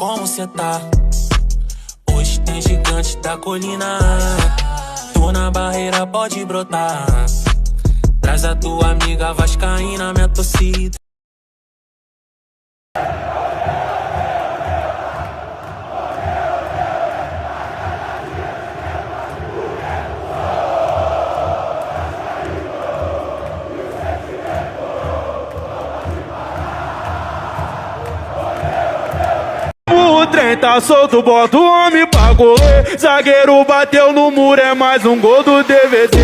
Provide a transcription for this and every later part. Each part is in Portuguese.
como cê tá? Hoje tem gigante da colina. Tô na barreira, pode brotar. Traz a tua amiga vascaína, minha torcida. O trem tá solto, bota o homem pra correr. Zagueiro bateu no muro, é mais um gol do DVD.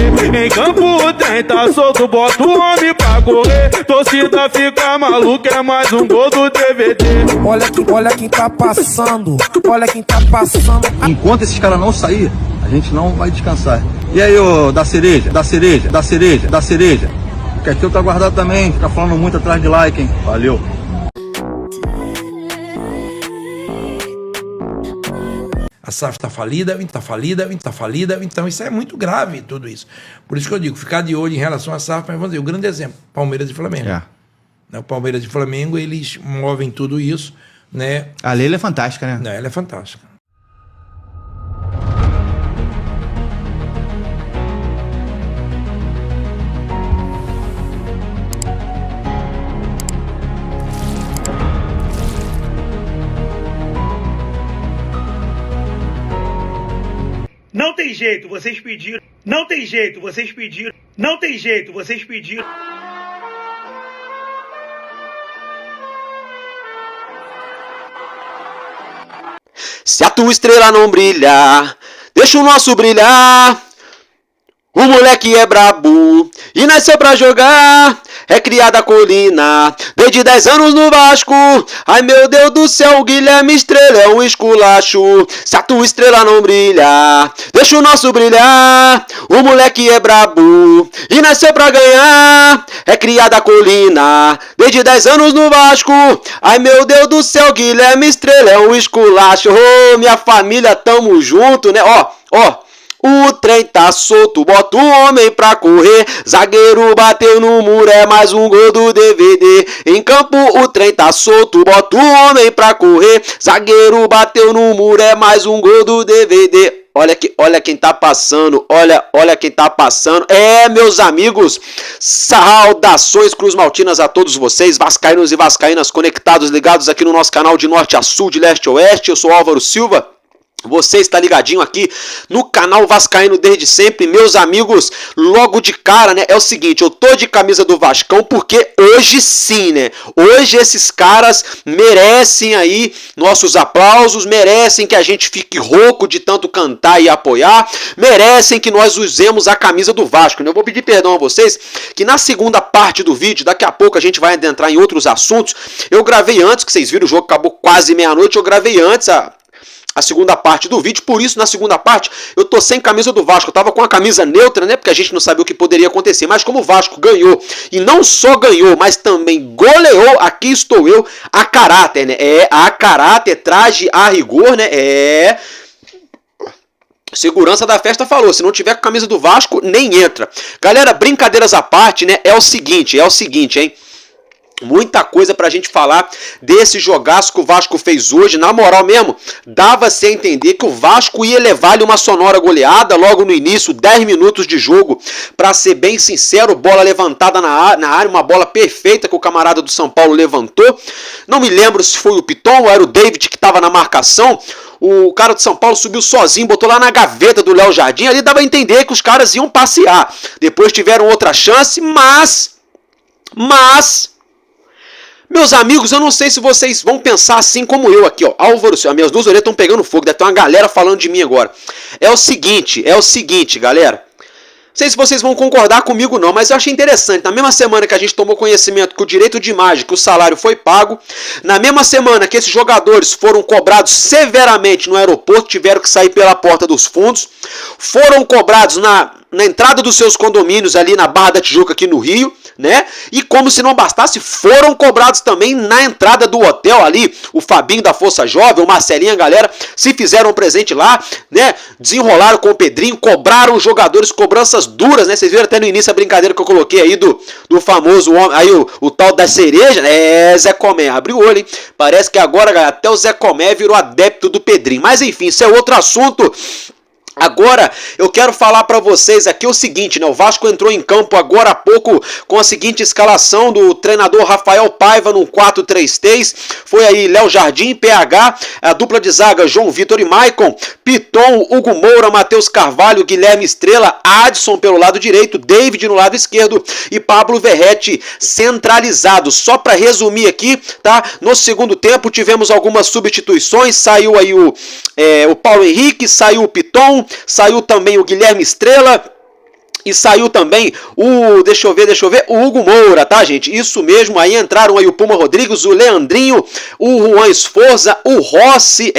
Em campo o trem tá solto, bota o homem pra correr. Torcida fica maluca, é mais um gol do DVD. Olha quem tá passando, olha quem tá passando. Enquanto esses caras não sair, a gente não vai descansar. E aí, ô, da cereja. O Castilho tá guardado também, fica falando muito atrás de like, hein? Valeu. A SAF está falida, então isso é muito grave, tudo isso. Por isso que eu digo, ficar de olho em relação à SAF, mas vamos dizer, o grande exemplo, Palmeiras e Flamengo. O Palmeiras e Flamengo, eles movem tudo isso, né? A Leila é fantástica, né? Não, ela é fantástica. Não tem jeito, vocês pediram. Não tem jeito, vocês pediram. Não tem jeito, vocês pediram. Se a tua estrela não brilhar, deixa o nosso brilhar. O moleque é brabo e nasceu pra jogar. É criada a colina, desde 10 anos no Vasco. Ai meu Deus do céu, o Guilherme Estrela é um esculacho. Se a tua estrela não brilhar, deixa o nosso brilhar. O moleque é brabo e nasceu pra ganhar. É criada a colina, desde 10 anos no Vasco. Ai meu Deus do céu, Guilherme Estrela é um esculacho. Ô, minha família, tamo junto, né? Ó. O trem tá solto, bota o homem pra correr. Zagueiro bateu no muro, é mais um gol do DVD. Em campo o trem tá solto, bota o homem pra correr. Zagueiro bateu no muro, é mais um gol do DVD. Olha quem tá passando, olha quem tá passando. É, meus amigos, saudações cruzmaltinas a todos vocês, vascaínos e vascaínas conectados, ligados aqui no nosso canal de norte a sul, de leste a oeste. Eu sou Álvaro Silva. Você está ligadinho aqui no canal Vascaíno desde sempre, meus amigos. Logo de cara, né, é o seguinte, eu tô de camisa do Vascão porque hoje sim, né, hoje esses caras merecem aí nossos aplausos, merecem que a gente fique rouco de tanto cantar e apoiar, merecem que nós usemos a camisa do Vasco, né? Eu vou pedir perdão a vocês que na segunda parte do vídeo, daqui a pouco a gente vai adentrar em outros assuntos. Eu gravei antes, que vocês viram, o jogo acabou quase meia-noite, eu gravei antes a segunda parte do vídeo, por isso na segunda parte eu tô sem camisa do Vasco, eu tava com a camisa neutra, né, porque a gente não sabia o que poderia acontecer, mas como o Vasco ganhou, e não só ganhou, mas também goleou, aqui estou eu, a caráter, né, a caráter, traje a rigor, né, segurança da festa falou, se não tiver com a camisa do Vasco, nem entra. Galera, brincadeiras à parte, né, é o seguinte, hein, muita coisa pra gente falar desse jogaço que o Vasco fez hoje. Na moral mesmo, dava-se a entender que o Vasco ia levar-lhe uma sonora goleada logo no início, 10 minutos de jogo. Pra ser bem sincero, bola levantada na área, uma bola perfeita que o camarada do São Paulo levantou. Não me lembro se foi o Piton ou era o David que estava na marcação. O cara do São Paulo subiu sozinho, botou lá na gaveta do Léo Jardim. Ali dava a entender que os caras iam passear. Depois tiveram outra chance, mas meus amigos, eu não sei se vocês vão pensar assim como eu aqui, ó. Álvaro, as minhas duas orelhas estão pegando fogo, deve ter uma galera falando de mim agora. É o seguinte, galera. Não sei se vocês vão concordar comigo não, mas eu achei interessante. Na mesma semana que a gente tomou conhecimento que o direito de imagem, que o salário foi pago, na mesma semana que esses jogadores foram cobrados severamente no aeroporto, tiveram que sair pela porta dos fundos, foram cobrados na entrada dos seus condomínios ali na Barra da Tijuca, aqui no Rio, né? E como se não bastasse, foram cobrados também na entrada do hotel ali. O Fabinho da Força Jovem, o Marcelinho, a galera se fizeram presente lá, né? Desenrolaram com o Pedrinho, cobraram os jogadores, cobranças duras, né? Vocês viram até no início a brincadeira que eu coloquei aí do famoso homem, aí o tal da cereja, né? Zé Comé, abriu o olho, hein? Parece que agora, galera, até o Zé Comé virou adepto do Pedrinho. Mas enfim, isso é outro assunto. Agora, eu quero falar para vocês aqui o seguinte, né? O Vasco entrou em campo agora há pouco com a seguinte escalação do treinador Rafael Paiva no 4-3-3. Foi aí Léo Jardim, PH, a dupla de zaga João Vitor e Maicon, Piton, Hugo Moura, Matheus Carvalho, Guilherme Estrela, Adson pelo lado direito, David no lado esquerdo e Pablo Verrete centralizado. Só para resumir aqui, tá? No segundo tempo tivemos algumas substituições, saiu aí o Paulo Henrique, saiu o Piton, saiu também o Guilherme Estrela e saiu também o, deixa eu ver, o Hugo Moura, tá, gente? Isso mesmo, aí entraram aí o Puma Rodrigues, o Leandrinho, o Juan Esforza, o Rossi,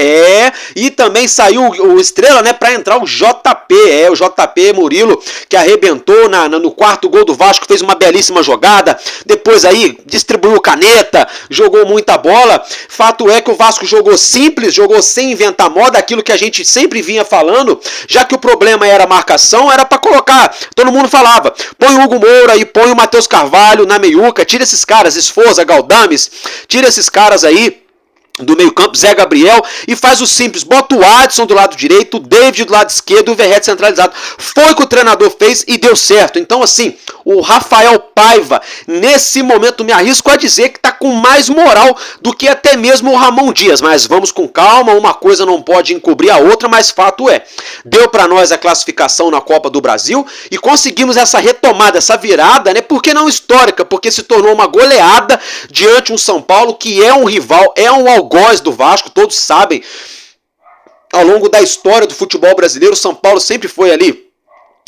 e também saiu o Estrela, né, pra entrar o JP, o JP Murilo, que arrebentou no quarto gol do Vasco, fez uma belíssima jogada, depois aí distribuiu caneta, jogou muita bola. Fato é que o Vasco jogou simples, jogou sem inventar moda, aquilo que a gente sempre vinha falando, já que o problema era a marcação, era pra colocar. Todo mundo falava, põe o Hugo Moura e põe o Matheus Carvalho na meiuca, tira esses caras, Esforza, Galdames, tira esses caras aí do meio campo, Zé Gabriel, e faz o simples, bota o Adson do lado direito, o David do lado esquerdo e o Verrete centralizado. Foi o que o treinador fez e deu certo. Então assim, o Rafael Paiva, nesse momento me arrisco a dizer que tá com mais moral do que até mesmo o Ramon Dias, mas vamos com calma, uma coisa não pode encobrir a outra, mas fato é, deu para nós a classificação na Copa do Brasil e conseguimos essa retomada, essa virada, né? Por que não histórica? Porque se tornou uma goleada diante de um São Paulo que é um rival, é um algoz do Vasco, todos sabem. Ao longo da história do futebol brasileiro, o São Paulo sempre foi ali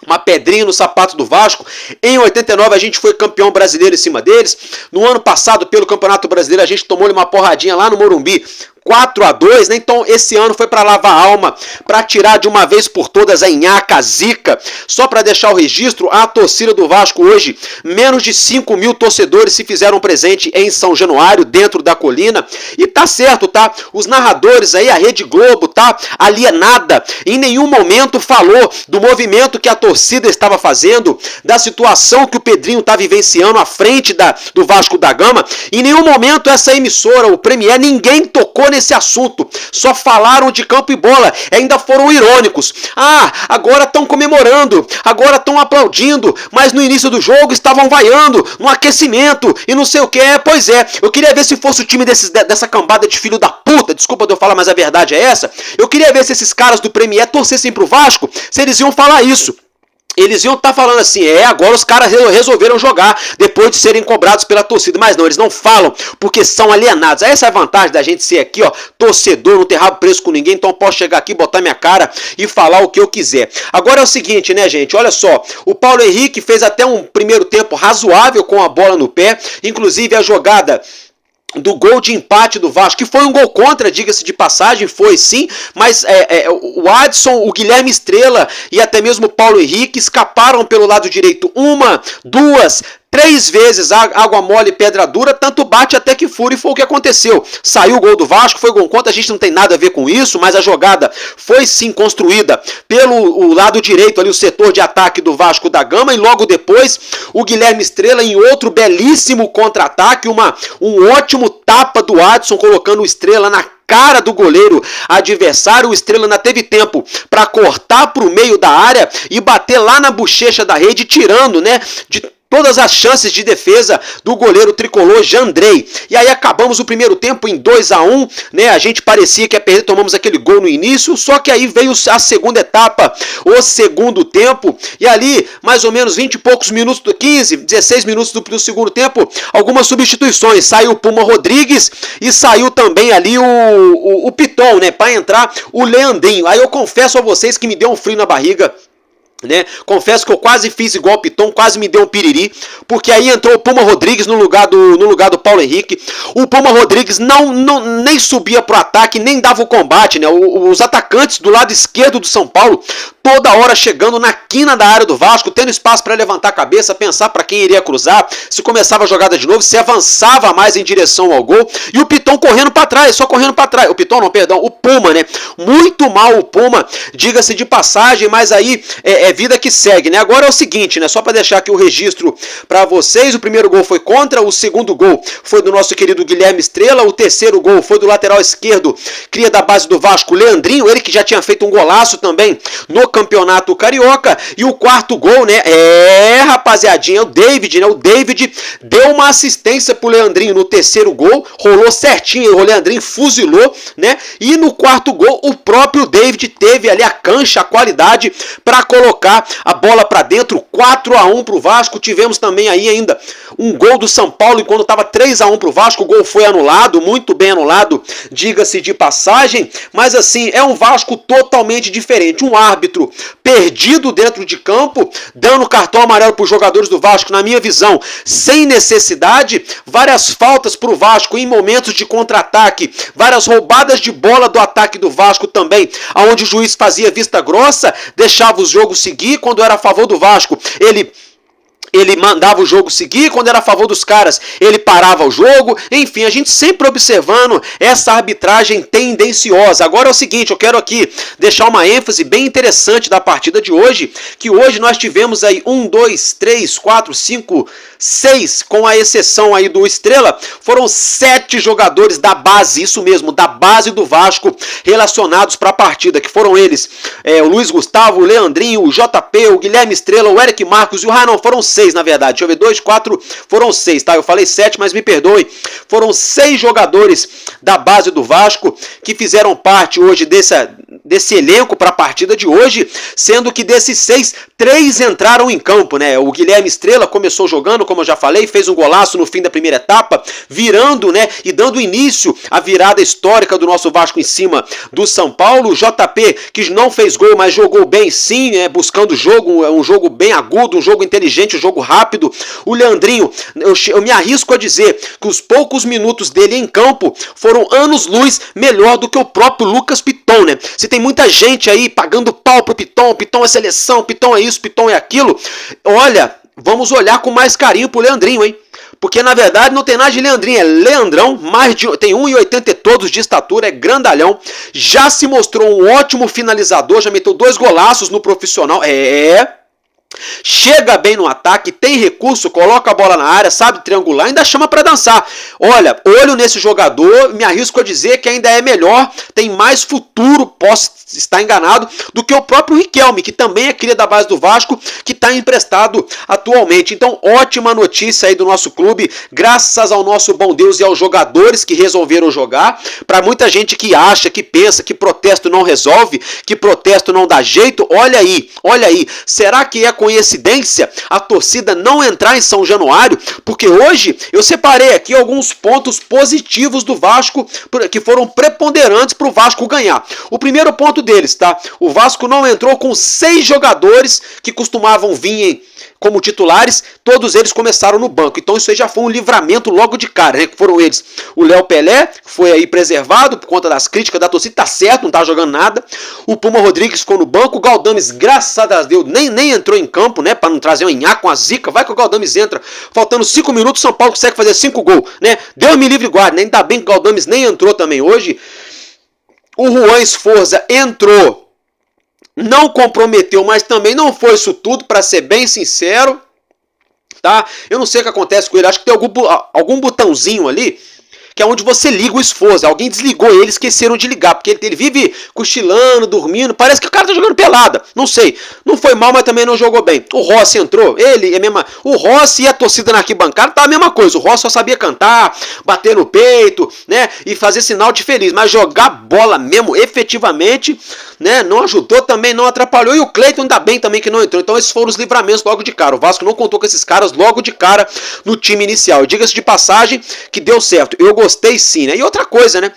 uma pedrinha no sapato do Vasco. Em 89 a gente foi campeão brasileiro em cima deles. No ano passado, pelo Campeonato Brasileiro, a gente tomou-lhe uma porradinha lá no Morumbi, 4-2, né? Então esse ano foi para lavar a alma, para tirar de uma vez por todas a nhaca, a zica. Só para deixar o registro, a torcida do Vasco hoje, menos de 5 mil torcedores se fizeram presente em São Januário, dentro da colina. E tá certo, tá? Os narradores aí, a Rede Globo, tá alienada, em nenhum momento falou do movimento que a torcida estava fazendo, da situação que o Pedrinho tá vivenciando à frente do Vasco da Gama. Em nenhum momento essa emissora, o Premier, ninguém tocou nesse assunto, só falaram de campo e bola, ainda foram irônicos. Agora estão comemorando, agora estão aplaudindo, mas no início do jogo estavam vaiando, no aquecimento e não sei o que. Pois é, eu queria ver se fosse o time dessa cambada de filho da puta, desculpa de eu falar, mas a verdade é essa. Eu queria ver se esses caras do Premier torcessem pro Vasco, se eles iam falar isso. Eles iam estar falando assim, agora os caras resolveram jogar depois de serem cobrados pela torcida. Mas não, eles não falam porque são alienados. Essa é a vantagem da gente ser aqui, ó, torcedor, não ter rabo preso com ninguém. Então eu posso chegar aqui, botar minha cara e falar o que eu quiser. Agora é o seguinte, né, gente, olha só. O Paulo Henrique fez até um primeiro tempo razoável com a bola no pé. Inclusive a jogada do gol de empate do Vasco, que foi um gol contra, diga-se de passagem, foi sim, mas o Adson, o Guilherme Estrela e até mesmo o Paulo Henrique escaparam pelo lado direito 1, 2, 3 vezes água mole e pedra dura, tanto bate até que fura, e foi o que aconteceu. Saiu o gol do Vasco, foi gol contra, a gente não tem nada a ver com isso, mas a jogada foi sim construída pelo lado direito, ali o setor de ataque do Vasco da Gama, e logo depois o Guilherme Estrela em outro belíssimo contra-ataque, um ótimo tapa do Adson, colocando o Estrela na cara do goleiro adversário. O Estrela ainda teve tempo para cortar para o meio da área e bater lá na bochecha da rede, tirando, né, de todas as chances de defesa do goleiro tricolor Jandrei. E aí acabamos o primeiro tempo em 2-1, né? A gente parecia que ia perder, tomamos aquele gol no início, só que aí veio a segunda etapa, o segundo tempo, e ali mais ou menos 20 e poucos minutos, 15, 16 minutos do segundo tempo, algumas substituições. Saiu o Puma Rodrigues e saiu também ali o Piton, né? Para entrar o Leandrinho. Aí eu confesso a vocês que me deu um frio na barriga né? Confesso que eu quase fiz igual o Piton, quase me deu um piriri, porque aí entrou o Puma Rodrigues no lugar do Paulo Henrique. O Puma Rodrigues nem subia pro ataque, nem dava o combate, né? Os atacantes do lado esquerdo do São Paulo, toda hora chegando na quina da área do Vasco, tendo espaço para levantar a cabeça, pensar para quem iria cruzar, se começava a jogada de novo, se avançava mais em direção ao gol, e o Piton correndo para trás, só correndo para trás. O Piton não, perdão, o Puma, né? Muito mal o Puma, diga-se de passagem, mas aí é vida que segue, né? Agora é o seguinte, né? Só para deixar aqui o registro para vocês, o primeiro gol foi contra, o segundo gol foi do nosso querido Guilherme Estrela, o terceiro gol foi do lateral esquerdo, cria da base do Vasco, Leandrinho, ele que já tinha feito um golaço também no Campeonato Carioca, e o quarto gol, né? Rapaziadinha, o David, né? O David deu uma assistência pro Leandrinho no terceiro gol, rolou certinho, o Leandrinho fuzilou, né? E no quarto gol, o próprio David teve ali a cancha, a qualidade para colocar a bola para dentro, 4-1 pro Vasco. Tivemos também aí ainda um gol do São Paulo, e quando estava 3-1 pro Vasco, o gol foi anulado, muito bem anulado, diga-se de passagem, mas assim, é um Vasco totalmente diferente, um árbitro perdido dentro de campo, dando cartão amarelo para os jogadores do Vasco, na minha visão, sem necessidade, várias faltas pro Vasco em momentos de contra-ataque, várias roubadas de bola do ataque do Vasco também, aonde o juiz fazia vista grossa, deixava os jogos seguir. Quando era a favor do Vasco, ele mandava o jogo seguir, quando era a favor dos caras, ele parava o jogo. Enfim, a gente sempre observando essa arbitragem tendenciosa. Agora é o seguinte, eu quero aqui deixar uma ênfase bem interessante da partida de hoje, que hoje nós tivemos aí 1, 2, 3, 4, 5, 6, com a exceção aí do Estrela, foram 7 jogadores da base, isso mesmo, da base do Vasco, relacionados para a partida, que foram eles, o Luiz Gustavo, o Leandrinho, o JP, o Guilherme Estrela, o Eric Marcos e o Ranon. Foram 6, na verdade, deixa eu ver, 2, 4, foram 6, tá? Eu falei 7, mas me perdoe, foram 6 jogadores da base do Vasco que fizeram parte hoje desse elenco para a partida de hoje, sendo que desses 6, 3 entraram em campo, né? O Guilherme Estrela começou jogando, como eu já falei, fez um golaço no fim da primeira etapa, virando, né, e dando início à virada histórica do nosso Vasco em cima do São Paulo. O JP, que não fez gol, mas jogou bem sim, buscando jogo, um jogo bem agudo, um jogo inteligente, um jogo rápido. O Leandrinho, eu me arrisco a dizer que os poucos minutos dele em campo foram anos-luz melhor do que o próprio Lucas Piton, né? Se tem muita gente aí pagando pau pro Piton, Piton é seleção, Piton é isso, Piton é aquilo, olha, vamos olhar com mais carinho pro Leandrinho, hein? Porque na verdade não tem nada de Leandrinho, é Leandrão, tem 1,80 todos de estatura, é grandalhão, já se mostrou um ótimo finalizador, já meteu 2 golaços no profissional, chega bem no ataque, tem recurso, coloca a bola na área, sabe triangular, ainda chama para dançar. Olha, olho nesse jogador, me arrisco a dizer que ainda é melhor, tem mais futuro, posso estar enganado, do que o próprio Riquelme, que também é cria da base do Vasco, que está emprestado atualmente. Então, ótima notícia aí do nosso clube, graças ao nosso bom Deus e aos jogadores que resolveram jogar. Para muita gente que acha, que pensa que protesto não resolve, que protesto não dá jeito, olha aí, será que é coincidência a torcida não entrar em São Januário? Porque hoje eu separei aqui alguns pontos positivos do Vasco que foram preponderantes para o Vasco ganhar. O primeiro ponto deles, tá? O Vasco não entrou com 6 jogadores que costumavam vir como titulares, todos eles começaram no banco. Então isso aí já foi um livramento logo de cara, né? Que foram eles. O Léo Pelé foi aí preservado por conta das críticas da torcida, tá certo, não tá jogando nada. O Puma Rodrigues ficou no banco, o Galdames, graças a Deus, nem entrou em campo, né? Para não trazer um nhaque com a zica. Vai que o Galdames entra, faltando 5 minutos, o São Paulo consegue fazer 5 gols, né? Deus me livre e guarde, né? Ainda bem que o Galdames nem entrou também hoje. O Juan Esforza entrou, não comprometeu, mas também não foi isso tudo, para ser bem sincero, tá? Eu não sei o que acontece com ele, acho que tem algum botãozinho ali, que é onde você liga o Esforza. Alguém desligou ele, esqueceram de ligar, porque ele vive cochilando, dormindo, parece que o cara tá jogando pelada, não sei, não foi mal, mas também não jogou bem. O Rossi entrou, o Rossi e a torcida na arquibancada tá a mesma coisa, o Rossi só sabia cantar, bater no peito, né, e fazer sinal de feliz, mas jogar bola mesmo, efetivamente, né, não ajudou, também não atrapalhou, e o Cleiton ainda bem também que não entrou. Então esses foram os livramentos logo de cara. O Vasco não contou com esses caras logo de cara no time inicial. Diga-se de passagem que deu certo, eu gostei sim, né? E outra coisa, né?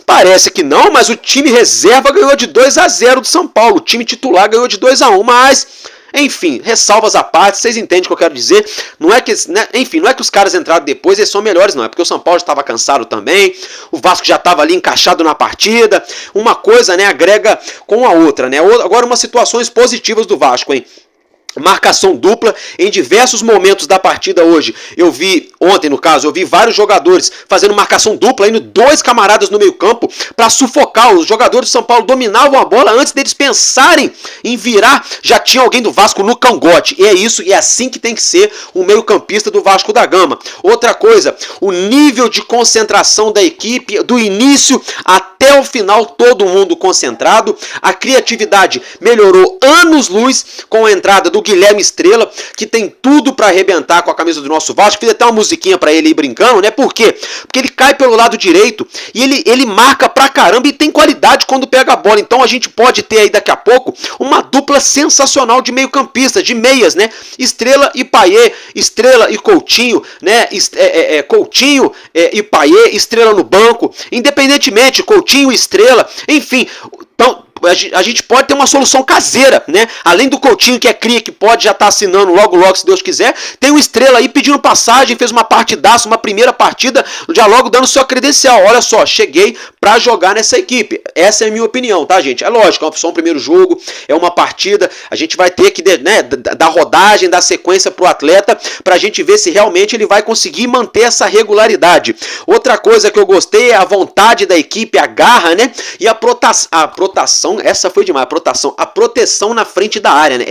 Parece que não, mas o time reserva ganhou de 2-0 do São Paulo. O time titular ganhou de 2-1, mas... Enfim, ressalvas à parte, vocês entendem o que eu quero dizer. Não é que, né, enfim, não é que os caras entraram depois, eles são melhores, não. É porque o São Paulo estava cansado também, o Vasco já estava ali encaixado na partida. Uma coisa, né, agrega com a outra, né? Agora, umas situações positivas do Vasco, hein? Marcação dupla em diversos momentos da partida hoje. Ontem no caso, eu vi vários jogadores fazendo marcação dupla, indo 2 camaradas no meio campo para sufocar. Os jogadores do São Paulo dominavam a bola antes deles pensarem em virar, já tinha alguém do Vasco no cangote. E é isso, e é assim que tem que ser o meio campista do Vasco da Gama. Outra coisa, o nível de concentração da equipe, do início até o final, todo mundo concentrado. A criatividade melhorou anos-luz com a entrada do Guilherme Estrela, que tem tudo para arrebentar com a camisa do nosso Vasco. Fiz até uma musiquinha para ele aí brincando, né? Por quê? Porque ele cai pelo lado direito e ele marca pra caramba e tem qualidade quando pega a bola. Então a gente pode ter aí daqui a pouco uma dupla sensacional de meio campista, de meias, né? Estrela e Payet, Estrela e Coutinho, né? Coutinho e Payet, Estrela no banco, independentemente, Coutinho e Estrela, enfim. Então, a gente pode ter uma solução caseira, né? Além do Coutinho, que é cria, que pode já estar assinando logo, se Deus quiser. Tem o Estrela aí pedindo passagem, fez uma partidaça, uma primeira partida, já logo dando sua credencial. Olha só, cheguei pra jogar nessa equipe. Essa é a minha opinião, tá, gente? É lógico, é só um primeiro jogo, é uma partida. A gente vai ter que, né, dar rodagem, dar sequência pro atleta, pra gente ver se realmente ele vai conseguir manter essa regularidade. Outra coisa que eu gostei é a vontade da equipe, a garra, né? E a proteção, essa foi demais, a proteção na frente da área, né?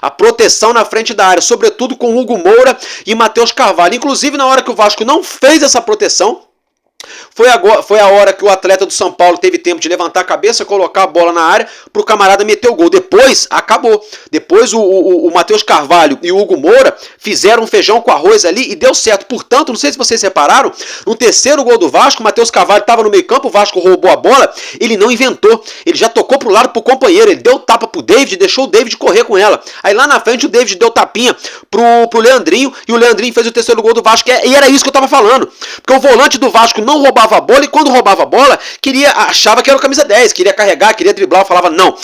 A proteção na frente da área, sobretudo com Hugo Moura e Matheus Carvalho. Inclusive, na hora que o Vasco não fez essa proteção, foi a hora que o atleta do São Paulo teve tempo de levantar a cabeça, colocar a bola na área pro camarada meter o gol. Depois, acabou. Depois o Matheus Carvalho e o Hugo Moura fizeram um feijão com arroz ali e deu certo. Portanto, não sei se vocês repararam, no terceiro gol do Vasco, o Matheus Carvalho estava no meio campo, o Vasco roubou a bola, ele não inventou. Ele já tocou pro lado pro companheiro, ele deu tapa pro David, deixou o David correr com ela. Aí lá na frente o David deu tapinha pro Leandrinho e o Leandrinho fez o terceiro gol do Vasco. E era isso que eu tava falando. Porque o volante do Vasco não roubava a bola e quando roubava a bola, achava que era o camisa 10, queria carregar, queria driblar, eu falava, não,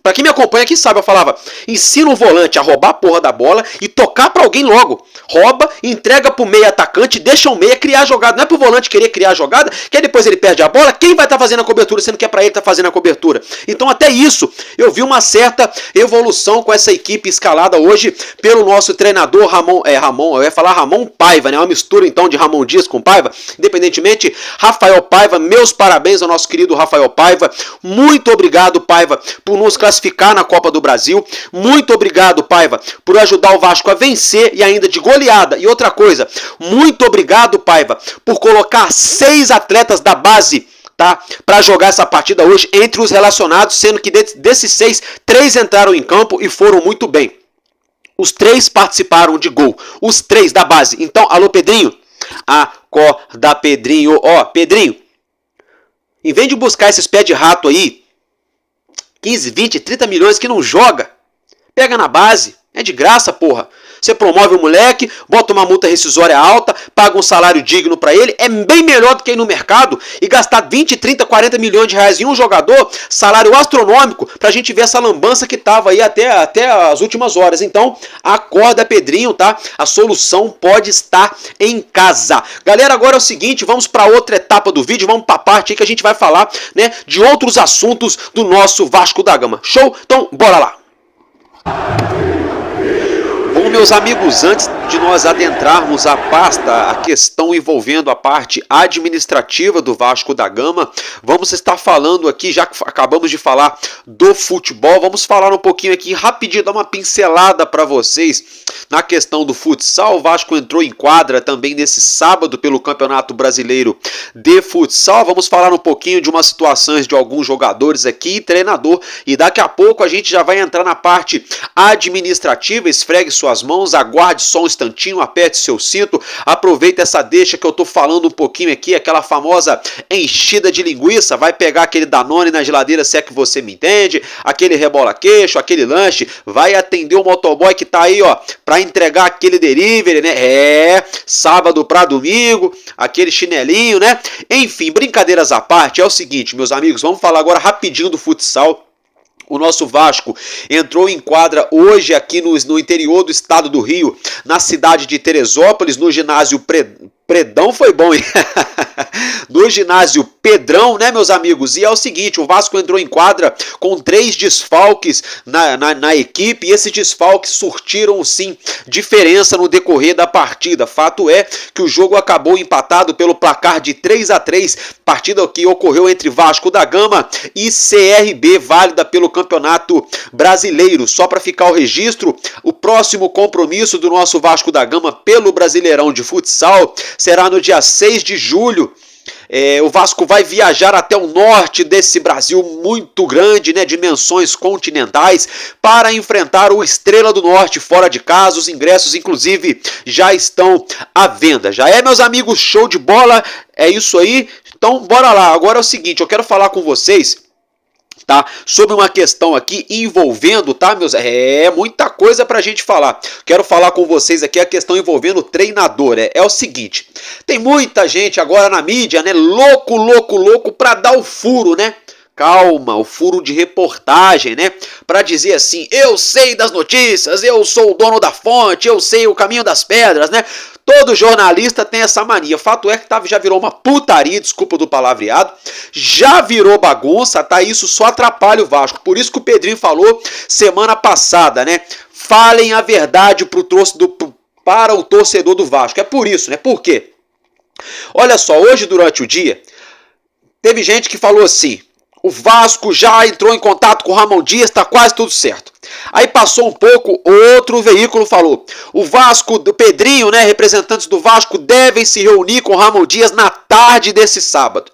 pra quem me acompanha aqui sabe, eu falava, ensina o volante a roubar a porra da bola e tocar pra alguém logo, rouba, entrega pro meio atacante, deixa o meia criar a jogada, não é pro volante querer criar a jogada, que aí depois ele perde a bola, quem vai estar fazendo a cobertura, sendo que é pra ele estar fazendo a cobertura. Então até isso, eu vi uma certa evolução com essa equipe escalada hoje pelo nosso treinador Ramon, eu ia falar Ramon Paiva, né, uma mistura então de Ramon Dias com Paiva, independentemente, Rafael Paiva, meus parabéns ao nosso querido Rafael Paiva. Muito obrigado, Paiva, por nos classificar na Copa do Brasil. Muito obrigado, Paiva, por ajudar o Vasco a vencer e ainda de goleada. E outra coisa, muito obrigado, Paiva, por colocar 6 atletas da base, tá, para jogar essa partida hoje entre os relacionados, sendo que desses 6, 3 entraram em campo e foram muito bem. Os 3 participaram de gol. Os 3 da base. Então, alô, Pedrinho. Acorda, Pedrinho. Ó, Pedrinho, em vez de buscar esses pés de rato aí, 15, 20, 30 milhões que não joga, pega na base. É de graça, porra. Você promove o moleque, bota uma multa rescisória alta, paga um salário digno pra ele. É bem melhor do que ir no mercado e gastar 20, 30, 40 milhões de reais em um jogador, salário astronômico, pra gente ver essa lambança que tava aí até as últimas horas. Então, acorda, Pedrinho, tá? A solução pode estar em casa. Galera, agora é o seguinte, vamos pra outra etapa do vídeo, vamos pra parte aí que a gente vai falar, né, de outros assuntos do nosso Vasco da Gama. Show? Então, bora lá. Bom, meus amigos, antes de nós adentrarmos a pasta, a questão envolvendo a parte administrativa do Vasco da Gama, vamos estar falando aqui, já que acabamos de falar do futebol, vamos falar um pouquinho aqui rapidinho, dar uma pincelada para vocês na questão do futsal. O Vasco entrou em quadra também nesse sábado pelo Campeonato Brasileiro de Futsal. Vamos falar um pouquinho de umas situações de alguns jogadores aqui, treinador, e daqui a pouco a gente já vai entrar na parte administrativa. Esfregue suas mãos, aguarde só um instante instantinho, aperte seu cinto, aproveita essa deixa que eu tô falando um pouquinho aqui, aquela famosa enchida de linguiça, vai pegar aquele Danone na geladeira, se é que você me entende, aquele rebola-queixo, aquele lanche, vai atender o motoboy que tá aí, ó, pra entregar aquele delivery, né? Sábado pra domingo, aquele chinelinho, né? Enfim, brincadeiras à parte, é o seguinte, meus amigos, vamos falar agora rapidinho do futsal. O nosso Vasco entrou em quadra hoje aqui no interior do estado do Rio, na cidade de Teresópolis, no ginásio Predão, foi bom, hein? No ginásio Pedrão, né, meus amigos? E é o seguinte, o Vasco entrou em quadra com 3 desfalques na equipe, e esses desfalques surtiram, sim, diferença no decorrer da partida. Fato é que o jogo acabou empatado pelo placar de 3-3, partida que ocorreu entre Vasco da Gama e CRB, válida pelo Campeonato Brasileiro. Só para ficar o registro, o próximo compromisso do nosso Vasco da Gama pelo Brasileirão de Futsal será no dia 6 de julho. O Vasco vai viajar até o norte desse Brasil muito grande, né, dimensões continentais, para enfrentar o Estrela do Norte fora de casa. Os ingressos, inclusive, já estão à venda. Já é, meus amigos, show de bola, é isso aí. Então, bora lá. Agora é o seguinte, eu quero falar com vocês, tá, sobre uma questão aqui envolvendo, tá, meus, muita coisa pra gente falar. Quero falar com vocês aqui a questão envolvendo o treinador. É o seguinte, tem muita gente agora na mídia, né, louco pra dar o furo, né? Calma, o furo de reportagem, né? Pra dizer assim, eu sei das notícias, eu sou o dono da fonte, eu sei o caminho das pedras, né? Todo jornalista tem essa mania. Fato é que já virou uma putaria, desculpa do palavreado, já virou bagunça, tá? Isso só atrapalha o Vasco. Por isso que o Pedrinho falou semana passada, né? Falem a verdade para o torcedor do Vasco. É por isso, né? Por quê? Olha só, hoje durante o dia, teve gente que falou assim, o Vasco já entrou em contato com o Ramon Dias, tá quase tudo certo. Aí passou um pouco, outro veículo falou, o Vasco, do Pedrinho, né, representantes do Vasco devem se reunir com o Ramon Dias na tarde desse sábado.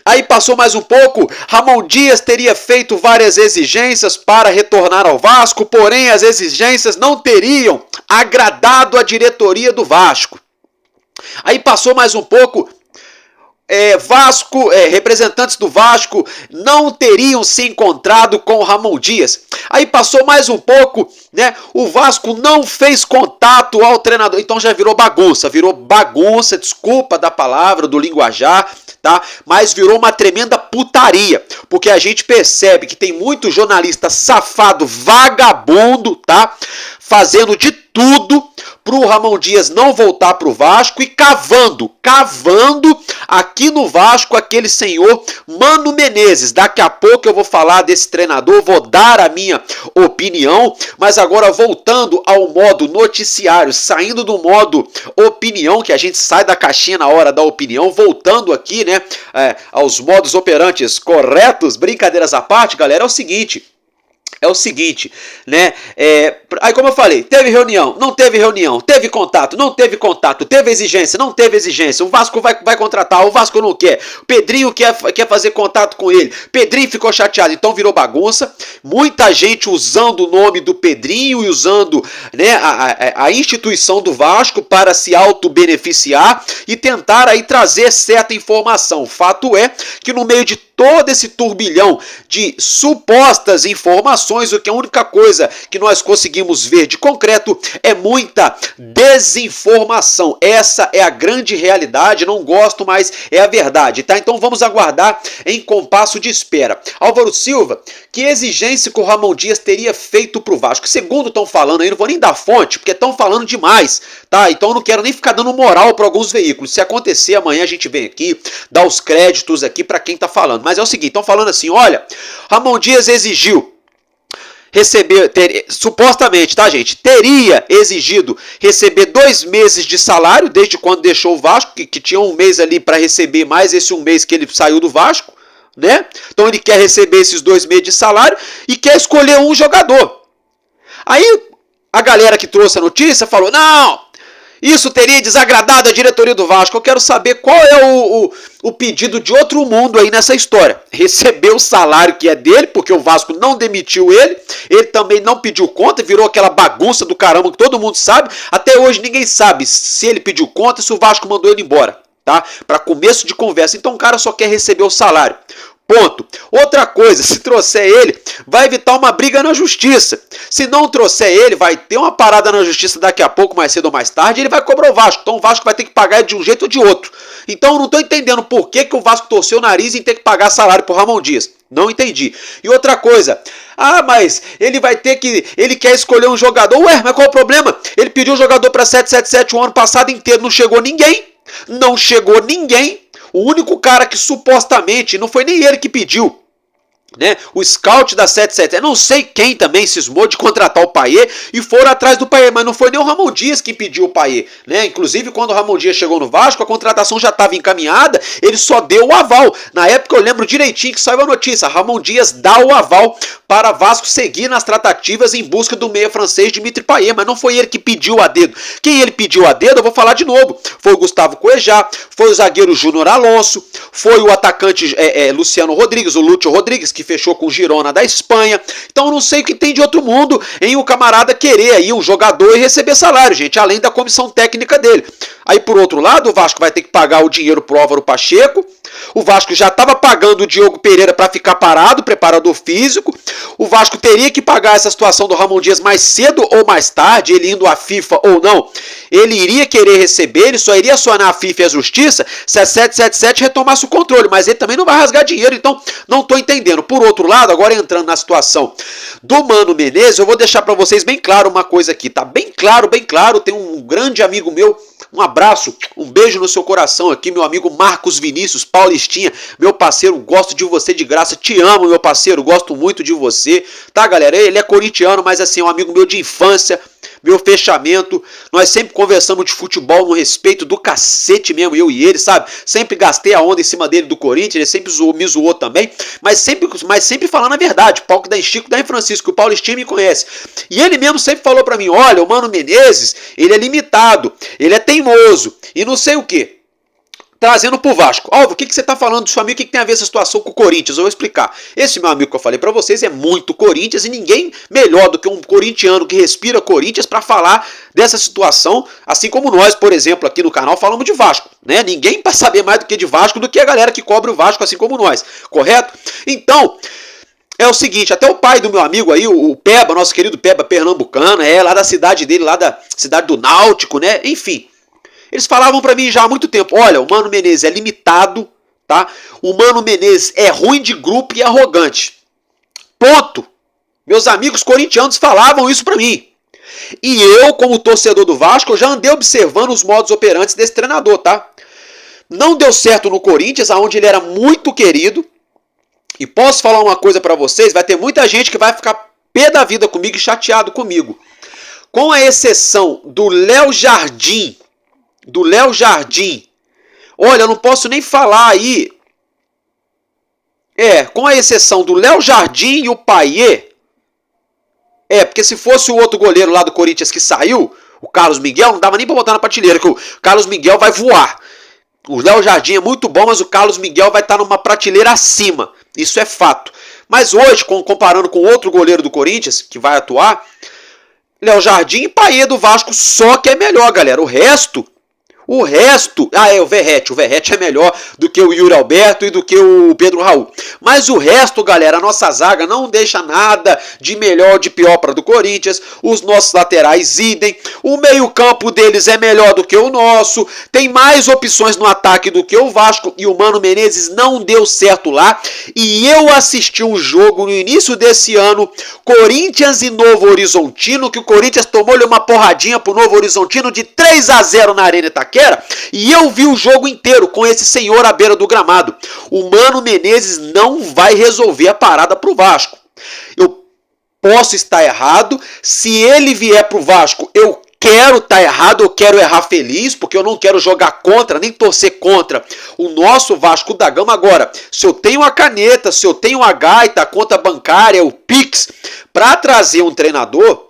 Aí passou mais um pouco, Ramon Dias teria feito várias exigências para retornar ao Vasco, porém as exigências não teriam agradado a diretoria do Vasco. Aí passou mais um pouco, representantes do Vasco não teriam se encontrado com o Ramon Dias. Aí passou mais um pouco, né? O Vasco não fez contato ao treinador. Então já virou bagunça, desculpa da palavra, do linguajar, tá? Mas virou uma tremenda putaria, porque a gente percebe que tem muito jornalista safado, vagabundo, tá? Fazendo de tudo pro Ramon Dias não voltar pro Vasco e cavando aqui no Vasco aquele senhor Mano Menezes. Daqui a pouco eu vou falar desse treinador, vou dar a minha opinião, mas agora voltando ao modo noticiário, saindo do modo opinião, que a gente sai da caixinha na hora da opinião, voltando aqui, né, aos modos operantes corretos, brincadeiras à parte, galera, é o seguinte, né? Aí como eu falei, teve reunião, não teve reunião, teve contato, não teve contato, teve exigência, não teve exigência, o Vasco vai contratar, o Vasco não quer, o Pedrinho quer fazer contato com ele, Pedrinho ficou chateado, então virou bagunça, muita gente usando o nome do Pedrinho e usando, né, a instituição do Vasco para se auto-beneficiar e tentar aí trazer certa informação. Fato é que no meio de todo esse turbilhão de supostas informações, o que a única coisa que nós conseguimos ver de concreto é muita desinformação. Essa é a grande realidade, não gosto, mas é a verdade, tá? Então vamos aguardar em compasso de espera. Álvaro Silva, que exigência que o Ramon Dias teria feito pro Vasco? Segundo estão falando aí, não vou nem dar fonte, porque estão falando demais, tá? Então eu não quero nem ficar dando moral para alguns veículos. Se acontecer, amanhã a gente vem aqui, dá os créditos aqui para quem tá falando. Mas é o seguinte, estão falando assim, olha, Ramon Dias exigiu supostamente, tá, gente, teria exigido receber 2 meses de salário desde quando deixou o Vasco, que tinha um mês ali para receber mais esse um mês que ele saiu do Vasco, né? Então ele quer receber esses 2 meses de salário e quer escolher um jogador. Aí a galera que trouxe a notícia falou, não, Isso teria desagradado a diretoria do Vasco. Eu quero saber qual é o pedido de outro mundo aí nessa história. Receber o salário que é dele, porque o Vasco não demitiu ele. Ele também não pediu conta, virou aquela bagunça do caramba que todo mundo sabe. Até hoje ninguém sabe se ele pediu conta, se o Vasco mandou ele embora, tá? Para começo de conversa. Então o cara só quer receber o salário. Ponto. Outra coisa, se trouxer ele, vai evitar uma briga na justiça. Se não trouxer ele, vai ter uma parada na justiça daqui a pouco, mais cedo ou mais tarde, e ele vai cobrar o Vasco. Então o Vasco vai ter que pagar de um jeito ou de outro. Então eu não estou entendendo por que o Vasco torceu o nariz em ter que pagar salário pro Ramon Dias. Não entendi. E outra coisa, mas ele vai ter que... Ele quer escolher um jogador. Ué, mas qual é o problema? Ele pediu um jogador para 777 o ano passado inteiro, não chegou ninguém. Não chegou ninguém. O único cara que supostamente, não foi nem ele que pediu, né? O scout da 77, não sei quem também cismou de contratar o Payet e foram atrás do Payet, mas não foi nem o Ramon Dias que pediu o Payet, né? Inclusive quando o Ramon Dias chegou no Vasco, a contratação já estava encaminhada, ele só deu o aval. Na época eu lembro direitinho que saiu a notícia, Ramon Dias dá o aval para Vasco seguir nas tratativas em busca do meia francês Dimitri Payet, mas não foi ele que pediu a dedo. Quem ele pediu a dedo, eu vou falar de novo, foi o Gustavo Cuejá, foi o zagueiro Júnior Alonso, foi o atacante Luciano Rodrigues, o Lúcio Rodrigues, que fechou com o Girona da Espanha. Então eu não sei o que tem de outro mundo em o camarada querer aí um jogador e receber salário, gente, além da comissão técnica dele. Aí por outro lado, o Vasco vai ter que pagar o dinheiro pro Álvaro Pacheco. O Vasco já estava pagando o Diogo Pereira para ficar parado, preparador físico. O Vasco teria que pagar essa situação do Ramon Dias mais cedo ou mais tarde, ele indo à FIFA ou não. Ele iria querer receber, ele só iria acionar a FIFA e a Justiça se a 777 retomasse o controle, mas ele também não vai rasgar dinheiro, então não estou entendendo. Por outro lado, agora entrando na situação do Mano Menezes, eu vou deixar para vocês bem claro uma coisa aqui, tá? Bem claro, tem um grande amigo meu, um abraço, um beijo no seu coração aqui, meu amigo Marcos Vinícius Paulistinha, meu parceiro, gosto de você de graça, te amo, meu parceiro, gosto muito de você, tá, galera? Ele é corintiano, mas assim, é um amigo meu de infância, meu fechamento, nós sempre conversamos de futebol no respeito do cacete mesmo, eu e ele, sabe? Sempre gastei a onda em cima dele do Corinthians, ele sempre me zoou também, mas sempre falando a verdade, palco da Chico da Francisco, que o Paulistinha me conhece. E ele mesmo sempre falou pra mim, olha, o Mano Menezes, ele é limitado, ele é teimoso, e não sei o quê. Trazendo pro Vasco. Álvaro, o que você tá falando do seu amigo? O que tem a ver essa situação com o Corinthians? Eu vou explicar. Esse meu amigo que eu falei pra vocês é muito Corinthians e ninguém melhor do que um corintiano que respira Corinthians pra falar dessa situação, assim como nós, por exemplo, aqui no canal falamos de Vasco, né? Ninguém pra saber mais do que de Vasco do que a galera que cobre o Vasco, assim como nós, correto? Então, é o seguinte, até o pai do meu amigo aí, o Peba, nosso querido Peba pernambucano, lá da cidade dele, lá da cidade do Náutico, né? Enfim. Eles falavam pra mim já há muito tempo, olha, o Mano Menezes é limitado, tá? O Mano Menezes é ruim de grupo e arrogante. Ponto. Meus amigos corintianos falavam isso pra mim. E eu, como torcedor do Vasco, eu já andei observando os modos operantes desse treinador, tá? Não deu certo no Corinthians, onde ele era muito querido. E posso falar uma coisa pra vocês, vai ter muita gente que vai ficar pé da vida comigo e chateado comigo. Com a exceção do Léo Jardim, olha, eu não posso nem falar aí, com a exceção do Léo Jardim e o Payet, porque se fosse o outro goleiro lá do Corinthians que saiu, o Carlos Miguel, não dava nem pra botar na prateleira, que o Carlos Miguel vai voar. O Léo Jardim é muito bom, mas o Carlos Miguel vai estar numa prateleira acima, isso é fato. Mas hoje, comparando com outro goleiro do Corinthians, que vai atuar, Léo Jardim e Payet do Vasco só que é melhor, galera, o resto, o Verratti é melhor do que o Yuri Alberto e do que o Pedro Raul. Mas o resto, galera, a nossa zaga não deixa nada de melhor ou de pior para do Corinthians. Os nossos laterais idem. O meio-campo deles é melhor do que o nosso. Tem mais opções no ataque do que o Vasco. E o Mano Menezes não deu certo lá. E eu assisti um jogo no início desse ano, Corinthians e Novo Horizontino, que o Corinthians tomou-lhe uma porradinha pro Novo Horizontino de 3-0 na Arena Itaquera. E eu vi o jogo inteiro com esse senhor à beira do gramado. O Mano Menezes não vai resolver a parada pro Vasco. Eu posso estar errado. Se ele vier pro Vasco, eu quero estar errado, eu quero errar feliz, porque eu não quero jogar contra, nem torcer contra o nosso Vasco da Gama. Agora, se eu tenho a caneta, se eu tenho a gaita, a conta bancária, o Pix, para trazer um treinador,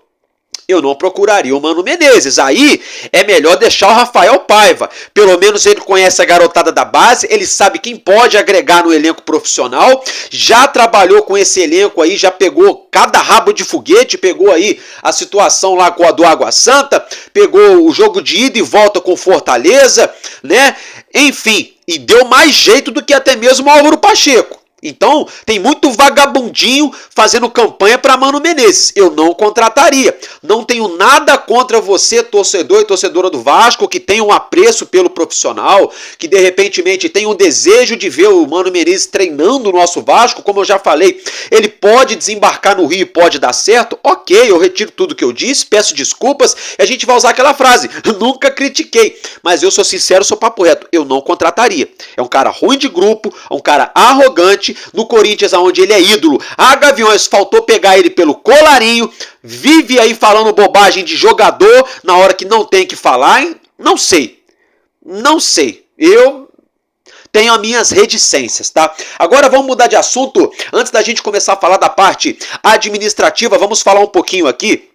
eu não procuraria o Mano Menezes. Aí é melhor deixar o Rafael Paiva. Pelo menos ele conhece a garotada da base, ele sabe quem pode agregar no elenco profissional, já trabalhou com esse elenco aí, já pegou cada rabo de foguete, pegou aí a situação lá com a do Água Santa, pegou o jogo de ida e volta com Fortaleza, né? Enfim, e deu mais jeito do que até mesmo o Álvaro Pacheco. Então, tem muito vagabundinho fazendo campanha para Mano Menezes. Eu não contrataria. Não tenho nada contra você, torcedor e torcedora do Vasco, que tem um apreço pelo profissional, que de repente tem um desejo de ver o Mano Menezes treinando o nosso Vasco. Como eu já falei, ele pode desembarcar no Rio e pode dar certo. Ok, eu retiro tudo que eu disse, peço desculpas e a gente vai usar aquela frase. Nunca critiquei, mas eu sou sincero, sou papo reto. Eu não contrataria. É um cara ruim de grupo, é um cara arrogante. No Corinthians, onde ele é ídolo, a Gaviões faltou pegar ele pelo colarinho, vive aí falando bobagem de jogador na hora que não tem que falar, hein? Não sei, eu tenho as minhas reticências, tá? Agora vamos mudar de assunto, antes da gente começar a falar da parte administrativa, vamos falar um pouquinho aqui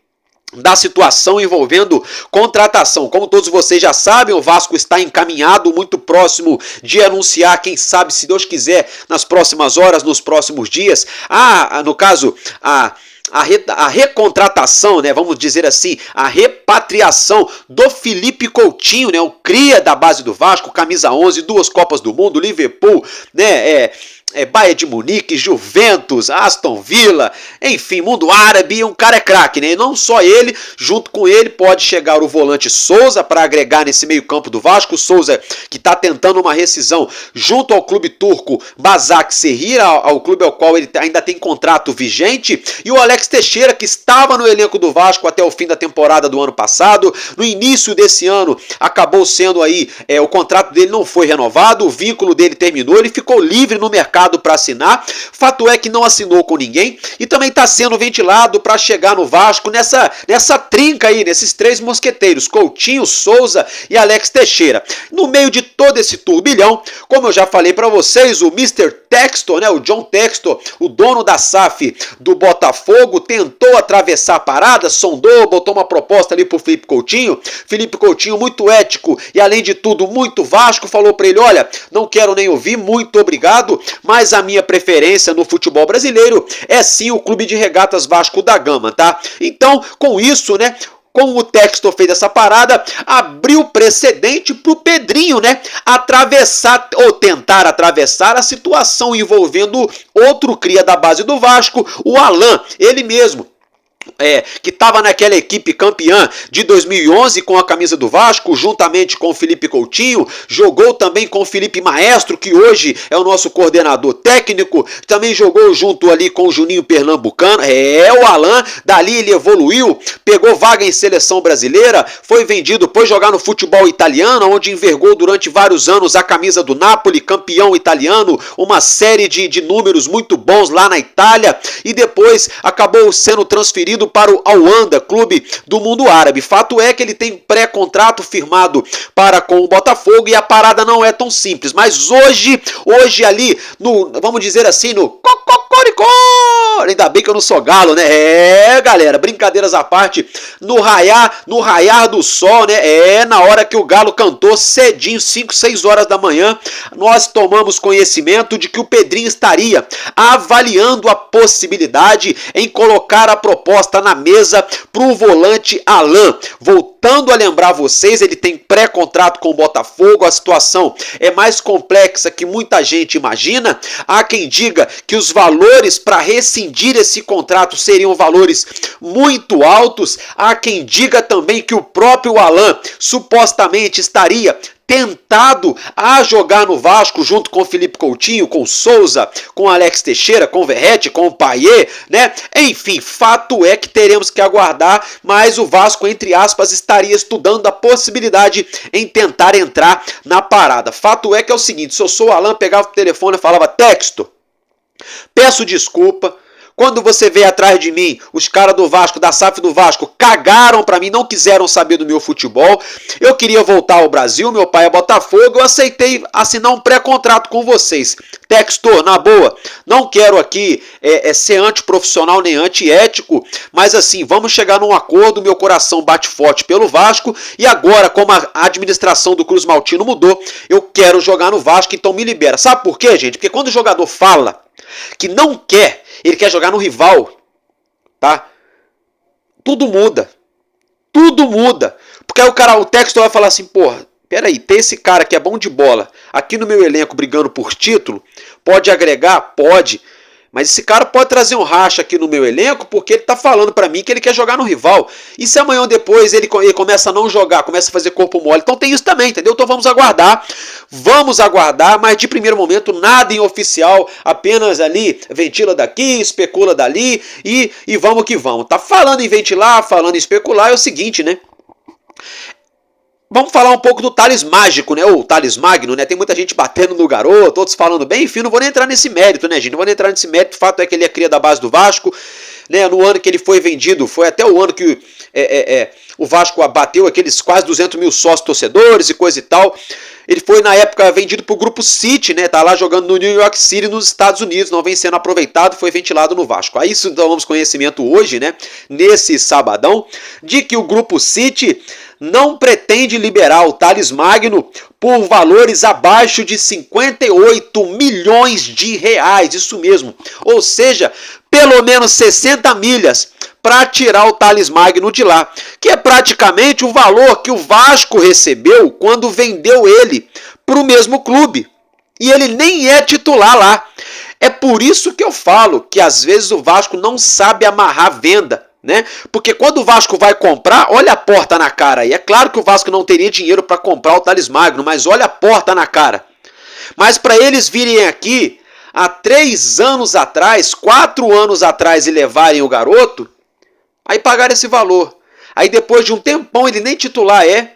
da situação envolvendo contratação. Como todos vocês já sabem, o Vasco está encaminhado, muito próximo de anunciar, quem sabe, se Deus quiser, nas próximas horas, nos próximos dias, no caso, a recontratação, né, vamos dizer assim, a repatriação do Felipe Coutinho, né, o cria da base do Vasco, camisa 11, 2 Copas do Mundo, Liverpool, né, Bayern de Munique, Juventus, Aston Villa, enfim, mundo árabe, um cara é craque, né? E não só ele, junto com ele pode chegar o volante Souza para agregar nesse meio campo do Vasco, o Souza que está tentando uma rescisão junto ao clube turco Başakşehir, ao clube ao qual ele ainda tem contrato vigente, e o Alex Teixeira, que estava no elenco do Vasco até o fim da temporada do ano passado, no início desse ano acabou sendo aí, o contrato dele não foi renovado, o vínculo dele terminou, ele ficou livre no mercado para assinar, fato é que não assinou com ninguém e também está sendo ventilado para chegar no Vasco nessa trinca aí, nesses 3 mosqueteiros, Coutinho, Souza e Alex Teixeira. No meio de todo esse turbilhão, como eu já falei para vocês, o Mr. Textor, né, o John Textor, o dono da SAF do Botafogo, tentou atravessar a parada, sondou, botou uma proposta ali pro Felipe Coutinho muito ético e além de tudo muito Vasco, falou para ele, olha, não quero nem ouvir, muito obrigado, mas a minha preferência no futebol brasileiro é sim o Clube de Regatas Vasco da Gama, tá? Então, com isso, né, como o Textor fez essa parada, abriu precedente pro Pedrinho, né, atravessar ou tentar atravessar a situação envolvendo outro cria da base do Vasco, o Alan, ele mesmo. Que estava naquela equipe campeã de 2011 com a camisa do Vasco, juntamente com o Felipe Coutinho, jogou também com o Felipe Maestro, que hoje é o nosso coordenador técnico, também jogou junto ali com o Juninho Pernambucano, o Alan, dali ele evoluiu, pegou vaga em seleção brasileira, foi vendido, foi jogar no futebol italiano, onde envergou durante vários anos a camisa do Napoli, campeão italiano, uma série de números muito bons lá na Itália, e depois acabou sendo transferido para o Al-Wanda, clube do mundo árabe. Fato é que ele tem pré-contrato firmado para com o Botafogo e a parada não é tão simples. Mas hoje ali, vamos dizer assim, no cocoricó, ainda bem que eu não sou galo, né? Galera, brincadeiras à parte, no raiar do sol, né? Na hora que o galo cantou cedinho, 5, 6 horas da manhã, nós tomamos conhecimento de que o Pedrinho estaria avaliando a possibilidade em colocar a proposta na mesa para o volante Alan. Voltando a lembrar vocês, ele tem pré-contrato com o Botafogo, a situação é mais complexa que muita gente imagina. Há quem diga que os valores para rescindir esse contrato seriam valores muito altos. Há quem diga também que o próprio Alan supostamente estaria tentado a jogar no Vasco junto com o Felipe Coutinho, com o Souza, com o Alex Teixeira, com o Verratti, com o Payet, né? Enfim, fato é que teremos que aguardar, mas o Vasco, entre aspas, estaria estudando a possibilidade em tentar entrar na parada. Fato é que é o seguinte, se eu sou o Alan, pegava o telefone e falava, Textor, peço desculpa, Quando você veio atrás de mim, os caras do Vasco, da SAF do Vasco, cagaram pra mim, não quiseram saber do meu futebol. Eu queria voltar ao Brasil, meu pai é Botafogo, eu aceitei assinar um pré-contrato com vocês. Textor, na boa, não quero aqui ser antiprofissional nem antiético, mas assim, vamos chegar num acordo, meu coração bate forte pelo Vasco, e agora, como a administração do Cruz Maltino mudou, eu quero jogar no Vasco, então me libera. Sabe por quê, gente? Porque quando o jogador fala que não quer, ele quer jogar no rival, tá? Tudo muda. Tudo muda. Porque aí o Textor vai falar assim, porra, peraí, tem esse cara que é bom de bola aqui no meu elenco brigando por título, pode agregar? Pode. Mas esse cara pode trazer um racha aqui no meu elenco porque ele tá falando pra mim que ele quer jogar no rival. E se amanhã ou depois ele começa a não jogar, começa a fazer corpo mole? Então tem isso também, entendeu? Então vamos aguardar, mas de primeiro momento nada em oficial, apenas ali ventila daqui, especula dali e vamos que vamos. Tá falando em ventilar, falando em especular, é o seguinte, né? Vamos falar um pouco do Thales Mágico, né? Ou Thales Magno, né? Tem muita gente batendo no garoto, outros falando bem, enfim, não vou nem entrar nesse mérito, né, gente? Não vou nem entrar nesse mérito. O fato é que ele é cria da base do Vasco, né? No ano que ele foi vendido, foi até o ano que o Vasco abateu aqueles quase 200 mil sócios torcedores e coisa e tal. Ele foi, na época, vendido pro Grupo City, né? Tá lá jogando no New York City, nos Estados Unidos, não vem sendo aproveitado, foi ventilado no Vasco. Aí isso tomamos conhecimento hoje, né? Nesse sabadão, de que o Grupo City não pretende liberar o Thales Magno por valores abaixo de 58 milhões de reais, isso mesmo. Ou seja, pelo menos 60 milhas para tirar o Thales Magno de lá, que é praticamente o valor que o Vasco recebeu quando vendeu ele para o mesmo clube. E ele nem é titular lá. É por isso que eu falo que às vezes o Vasco não sabe amarrar a venda, né? Porque quando o Vasco vai comprar, olha a porta na cara. E é claro que o Vasco não teria dinheiro para comprar o Thales Magno, mas olha a porta na cara. Mas para eles virem aqui há 3 anos atrás, 4 anos atrás e levarem o garoto, aí pagaram esse valor. Aí depois de um tempão ele nem titular é,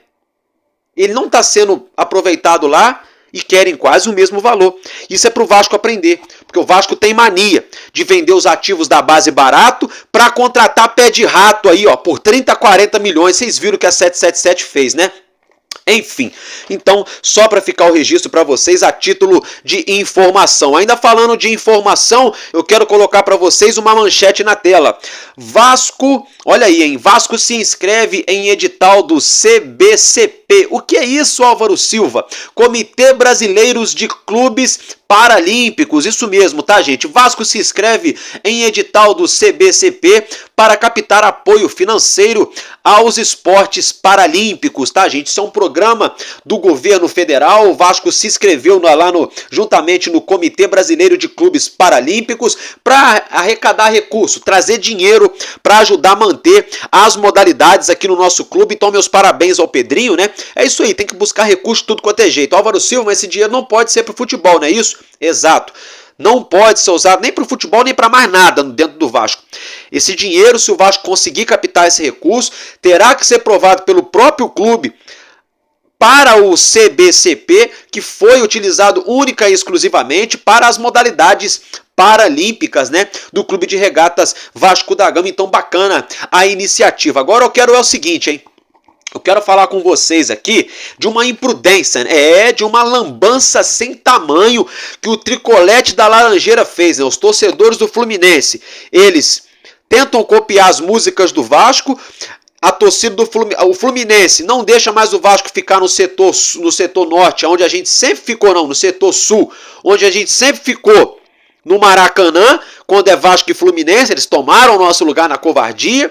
ele não está sendo aproveitado lá e querem quase o mesmo valor. Isso é para o Vasco aprender, porque o Vasco tem mania de vender os ativos da base barato para contratar pé de rato aí, ó, por 30, 40 milhões. Vocês viram que a 777 fez, né? Enfim, então só para ficar o registro para vocês a título de informação. Ainda falando de informação, eu quero colocar para vocês uma manchete na tela. Vasco, olha aí, hein? Vasco se inscreve em edital do CBCP. O que é isso, Álvaro Silva? Comitê Brasileiros de Clubes Paralímpicos, isso mesmo, tá, gente? Vasco se inscreve em edital do CBCP para captar apoio financeiro aos esportes paralímpicos, tá, gente? Isso é um programa do governo federal. O Vasco se inscreveu juntamente no Comitê Brasileiro de Clubes Paralímpicos para arrecadar recurso, trazer dinheiro para ajudar a manter as modalidades aqui no nosso clube. Então, meus parabéns ao Pedrinho, né? É isso aí, tem que buscar recurso tudo quanto é jeito. Álvaro Silva, mas esse dinheiro não pode ser para o futebol, não é isso? Exato. Não pode ser usado nem para o futebol, nem para mais nada dentro do Vasco. Esse dinheiro, se o Vasco conseguir captar esse recurso, terá que ser provado pelo próprio clube para o CBCP, que foi utilizado única e exclusivamente para as modalidades paralímpicas, né, do Clube de Regatas Vasco da Gama. Então, bacana a iniciativa. Agora eu quero o seguinte, hein? Eu quero falar com vocês aqui de uma imprudência, de uma lambança sem tamanho que o Tricolete da Laranjeira fez, né? Os torcedores do Fluminense, eles tentam copiar as músicas do Vasco. A torcida do Fluminense não deixa mais o Vasco ficar no setor norte, onde a gente sempre ficou, não, no setor sul, onde a gente sempre ficou no Maracanã, quando é Vasco e Fluminense. Eles tomaram o nosso lugar na covardia.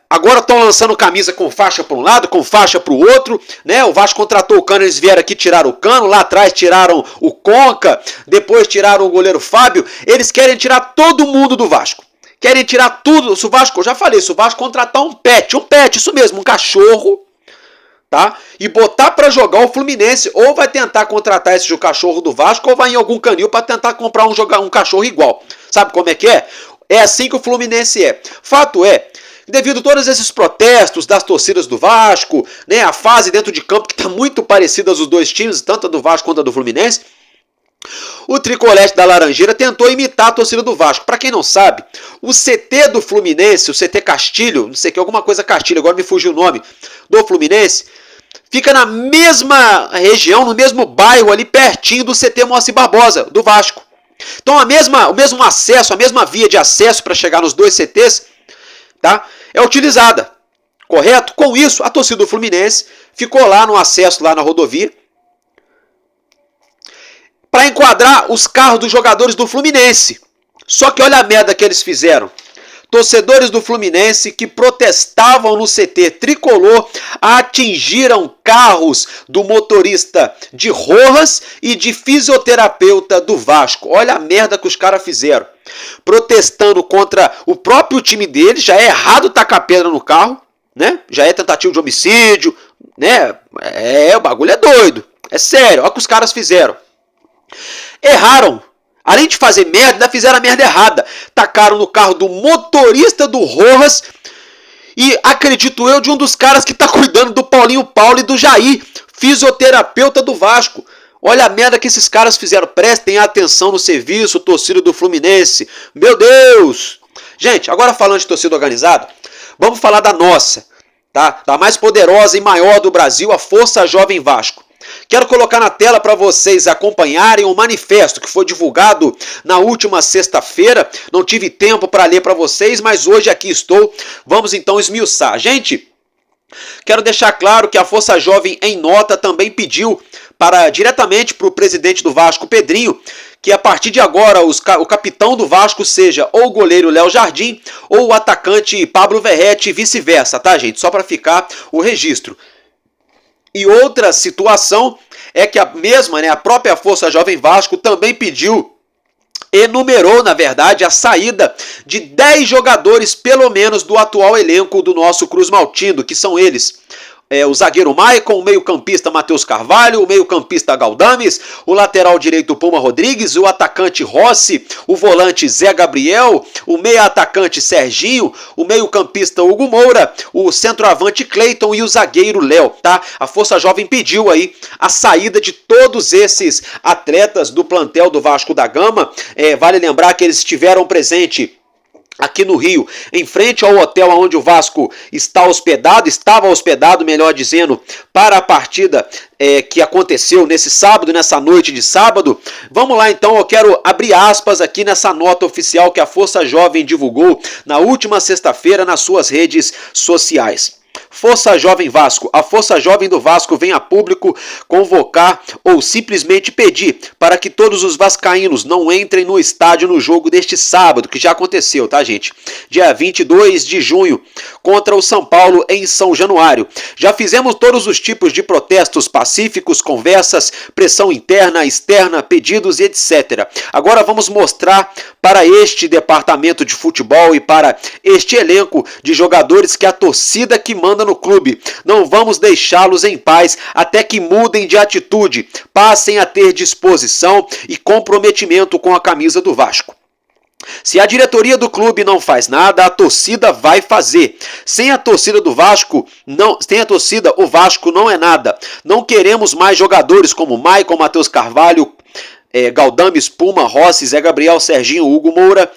Agora estão lançando camisa com faixa para um lado, com faixa para o outro, né? O Vasco contratou o Cano, eles vieram aqui tirar o Cano, lá atrás tiraram o Conca, depois tiraram o goleiro Fábio. Eles querem tirar todo mundo do Vasco. Querem tirar tudo. Se o Vasco, eu já falei, se o Vasco contratar um pet, isso mesmo, um cachorro, tá? E botar para jogar o Fluminense, ou vai tentar contratar esse cachorro do Vasco, ou vai em algum canil para tentar comprar um cachorro igual. Sabe como é que é? É assim que o Fluminense é. Fato é, devido a todos esses protestos das torcidas do Vasco, né, a fase dentro de campo que está muito parecida aos dois times, tanto a do Vasco quanto a do Fluminense, O Tricolete da Laranjeira tentou imitar a torcida do Vasco. Para quem não sabe, o CT do Fluminense, o CT Castilho, não sei o que, alguma coisa Castilho, agora me fugiu o nome, do Fluminense, fica na mesma região, no mesmo bairro ali, pertinho do CT Moacir Barbosa, do Vasco. Então o mesmo acesso, a mesma via de acesso para chegar nos dois CTs, tá, é utilizada, correto? Com isso, a torcida do Fluminense ficou lá no acesso, lá na rodovia, para enquadrar os carros dos jogadores do Fluminense. Só que olha a merda que eles fizeram. Torcedores do Fluminense que protestavam no CT tricolor atingiram carros do motorista de Rojas e de fisioterapeuta do Vasco. Olha a merda que os caras fizeram. Protestando contra o próprio time deles. Já é errado tacar pedra no carro, né? Já é tentativa de homicídio, né? O bagulho é doido. É sério, olha o que os caras fizeram. Erraram. Além de fazer merda, ainda fizeram a merda errada. Tacaram no carro do motorista do Rojas e, acredito eu, de um dos caras que está cuidando do Paulinho Paulo e do Jair, fisioterapeuta do Vasco. Olha a merda que esses caras fizeram. Prestem atenção no serviço, torcida do Fluminense. Meu Deus! Gente, agora falando de torcida organizada, vamos falar da nossa, tá? Da mais poderosa e maior do Brasil, a Força Jovem Vasco. Quero colocar na tela para vocês acompanharem o manifesto que foi divulgado na última sexta-feira. Não tive tempo para ler para vocês, mas hoje aqui estou. Vamos então esmiuçar. Gente, quero deixar claro que a Força Jovem, em nota, também pediu diretamente para o presidente do Vasco, Pedrinho, que a partir de agora o capitão do Vasco seja ou o goleiro Léo Jardim ou o atacante Pablo Verrete e vice-versa, tá, gente? Só para ficar o registro. E outra situação é que a própria Força Jovem Vasco também enumerou, na verdade, a saída de 10 jogadores, pelo menos, do atual elenco do nosso Cruz Maltino, que são eles: o zagueiro Maicon, o meio-campista Matheus Carvalho, o meio-campista Galdames, o lateral direito Puma Rodrigues, o atacante Rossi, o volante Zé Gabriel, o meia-atacante Serginho, o meio-campista Hugo Moura, o centroavante Cleiton e o zagueiro Léo, tá? A Força Jovem pediu aí a saída de todos esses atletas do plantel do Vasco da Gama. Vale lembrar que eles estiveram presentes aqui no Rio, em frente ao hotel onde o Vasco estava hospedado, melhor dizendo, para a partida que aconteceu nessa noite de sábado. Vamos lá então, eu quero abrir aspas aqui nessa nota oficial que a Força Jovem divulgou na última sexta-feira nas suas redes sociais. Força Jovem Vasco. A Força Jovem do Vasco vem a público convocar ou simplesmente pedir para que todos os vascaínos não entrem no estádio no jogo deste sábado, que já aconteceu, tá, gente? Dia 22 de junho, contra o São Paulo em São Januário. Já fizemos todos os tipos de protestos pacíficos, conversas, pressão interna, externa, pedidos e etc. Agora vamos mostrar para este departamento de futebol e para este elenco de jogadores que a torcida que manda no clube. Não vamos deixá-los em paz até que mudem de atitude, passem a ter disposição e comprometimento com a camisa do Vasco. Se a diretoria do clube não faz nada, a torcida vai fazer. Sem a torcida do Vasco, o Vasco não é nada. Não queremos mais jogadores como Maicon, Matheus Carvalho, Galdames, Puma, Rossi, Zé Gabriel, Serginho, Hugo Moura,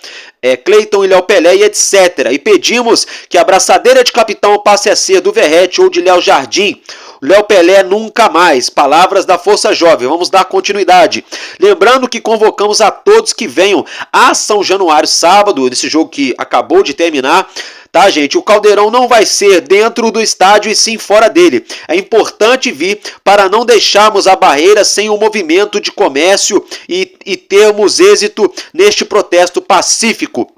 Cleiton e Léo Pelé e etc. E pedimos que a braçadeira de capitão passe a ser do Verrete ou de Léo Jardim. Léo Pelé nunca mais. Palavras da Força Jovem. Vamos dar continuidade. Lembrando que convocamos a todos que venham a São Januário sábado, nesse jogo que acabou de terminar. Tá, gente? O Caldeirão não vai ser dentro do estádio e sim fora dele. É importante vir para não deixarmos a barreira sem o movimento de comércio e termos êxito neste protesto pacífico.